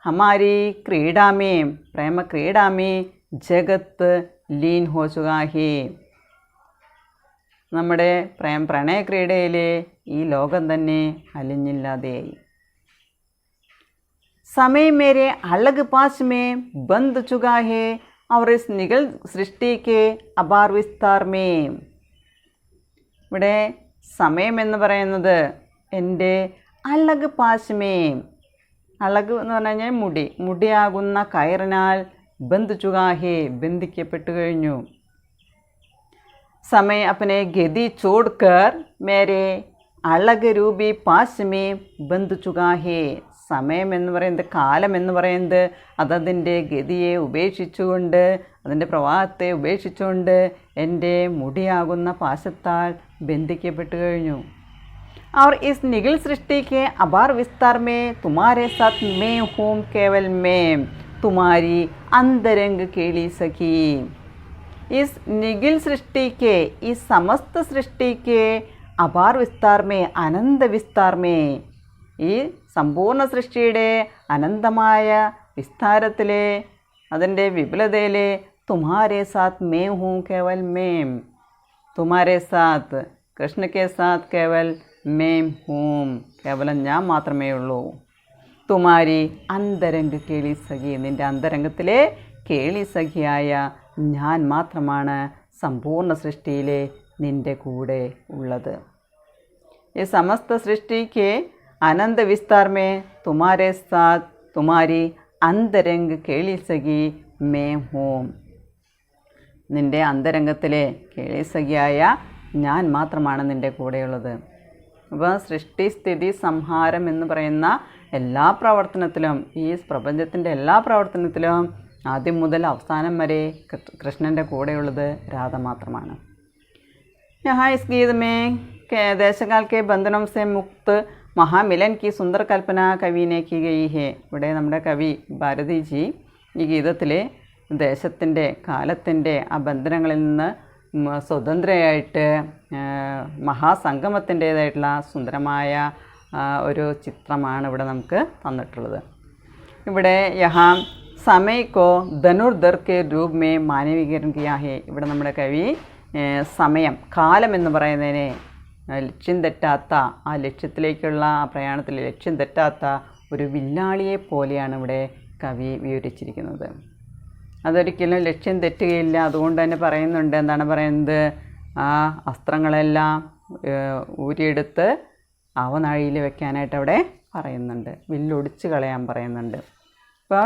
ഹമാരി ക്രീഡാമേ, പ്രേമ ക്രീഡാമേ ജഗത്ത് ലീൻ ഹോ ചുകാ ഹേ, നമ്മുടെ പ്രണയക്രീഡയിലെ ഈ ലോകം തന്നെ അലിഞ്ഞില്ലാതെയായി. समय मेरे अलग पास में बंद चुका है और इस निगल सृष्टि के अपार विस्तार में. ഇവിടെ സമയം എന്ന് പറയുന്നത് എൻ്റെ അലഗ് പാശ്മേ, അലഗ് എന്ന് പറഞ്ഞു കഴിഞ്ഞാൽ മുടിയാകുന്ന കയറിനാൽ ബന്ധ് ചുകാഹേ, ബന്ധിക്കപ്പെട്ടു കഴിഞ്ഞു. സമയ അപ്പനെ ഗതി ചോഡ്കർ മേരെ അലഗ് രൂപി പാശ്മേ ബന്ധ് ചുകാഹേ, സമയം എന്ന് പറയുന്നത്, കാലം എന്ന് പറയുന്നത് അതതിൻ്റെ ഗതിയെ ഉപേക്ഷിച്ചുകൊണ്ട്, അതിൻ്റെ പ്രവാഹത്തെ ഉപേക്ഷിച്ചുകൊണ്ട് എൻ്റെ മുടിയാകുന്ന പാശത്താൽ ബന്ധിക്കപ്പെട്ടു കഴിഞ്ഞു. और इस निगल सृष्टि के अपार विस्तार में तुम्हारे साथ मैं हूँ केवल मैं, तुम्हारी अंतरंग केली सखी. इस निगल सृष्टि के, इस समस्त सृष्टि के अपार विस्तार में, अनंत विस्तार में, ഈ സമ്പൂർണ്ണ സൃഷ്ടിയുടെ അനന്തമായ വിസ്താരത്തിലെ, അതിൻ്റെ വിപുലതയിലെ തുമ്ഹാരെ സാത്ത് മേ ഹൂം കേവൽ മേം, തുമ്ഹാരെ സാത്ത്, കൃഷ്ണ കെ സാത്ത് കേവൽ മേം ഹൂം, കേവലം ഞാൻ മാത്രമേ ഉള്ളൂ. തുമാരി അന്തരംഗ് കേളി സഖി, നിൻ്റെ അന്തരംഗത്തിലെ കേളി സഖിയായ ഞാൻ മാത്രമാണ് സമ്പൂർണ്ണ സൃഷ്ടിയിലെ നിൻ്റെ കൂടെ ഉള്ളത്. ഈ സമസ്ത സൃഷ്ടിക്ക് अनंत विस्तार में तुम्हारे साथ तुम्हारी अंतरंग केली सखी मैं हूँ, നിൻ്റെ അന്തരംഗത്തിലെ കേളിസഖിയായ ഞാൻ മാത്രമാണ് നിൻ്റെ കൂടെയുള്ളത്. അപ്പോൾ സൃഷ്ടി സ്ഥിതി സംഹാരം എന്ന് പറയുന്ന എല്ലാ പ്രവർത്തനത്തിലും, ഈ പ്രപഞ്ചത്തിൻ്റെ എല്ലാ പ്രവർത്തനത്തിലും ആദ്യം മുതൽ അവസാനം വരെ കൃഷ്ണൻ്റെ കൂടെയുള്ളത് രാധ മാത്രമാണ്. यहाँ इस गीत में ദേശകാൽ के बंधनों से मुक्त മഹാമിലൻ की സുന്ദർ കൽപ്പന കവിനെ की गई है. ഇവിടെ നമ്മുടെ കവി ഭാരതിജി ഈ ഗീതത്തിൽ ദേശത്തിൻ്റെ, കാലത്തിൻ്റെ ആ ബന്ധനങ്ങളിൽ നിന്ന് സ്വതന്ത്രയായിട്ട് മഹാസംഗമത്തിൻ്റേതായിട്ടുള്ള സുന്ദരമായ ഒരു ചിത്രമാണ് ഇവിടെ നമുക്ക് തന്നിട്ടുള്ളത്. ഇവിടെ യഹാ സമയ്ക്കോ ധനുർധർ കെ രൂപ് മേ മാനവീകരണം കിയാ ഹേ. ഇവിടെ നമ്മുടെ കവി സമയം, കാലം എന്ന് പറയുന്നതിനെ ലക്ഷ്യം തെറ്റാത്ത, ആ ലക്ഷ്യത്തിലേക്കുള്ള ആ പ്രയാണത്തിൽ ലക്ഷ്യം തെറ്റാത്ത ഒരു വില്ലാളിയെ പോലെയാണ് ഇവിടെ കവി വിവരിച്ചിരിക്കുന്നത്. അതൊരിക്കലും ലക്ഷ്യം തെറ്റുകയില്ല. അതുകൊണ്ട് തന്നെ പറയുന്നുണ്ട്, എന്താണ് പറയുന്നത്, ആ അസ്ത്രങ്ങളെല്ലാം ഊരിയെടുത്ത് അവനാഴിയിൽ വെക്കാനായിട്ട് അവിടെ പറയുന്നുണ്ട്, വില്ലൊടിച്ച് കളയാൻ പറയുന്നുണ്ട്. അപ്പോൾ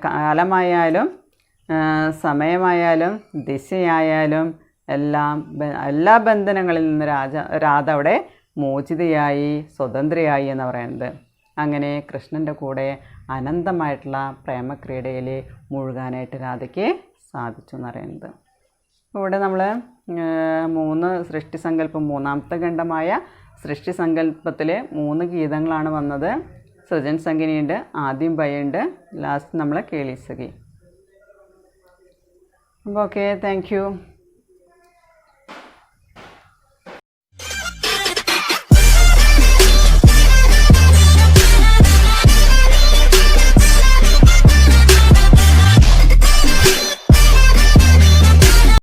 കാലമായാലും സമയമായാലും ദിശയായാലും എല്ലാ ബന്ധനങ്ങളിൽ നിന്ന് രാധ അവിടെ മോചിതയായി, സ്വതന്ത്രയായി എന്ന് പറയുന്നത്. അങ്ങനെ കൃഷ്ണൻ്റെ കൂടെ അനന്തമായിട്ടുള്ള പ്രേമക്രീഡയിൽ മുഴുകാനായിട്ട് രാധയ്ക്ക് സാധിച്ചു എന്ന് പറയുന്നത്. ഇവിടെ നമ്മൾ 3 സൃഷ്ടിസങ്കല്പം, മൂന്നാമത്തെ ഖണ്ഡമായ സൃഷ്ടിസങ്കല്പത്തിൽ 3 ഗീതങ്ങളാണ് വന്നത്. സൃജൻ സംഗിനിയുണ്ട്, ആദ്യം ഭയുണ്ട്, ലാസ്റ്റ് നമ്മൾ കേളി സഖി. അപ്പോൾ ഓക്കെ, താങ്ക് യു.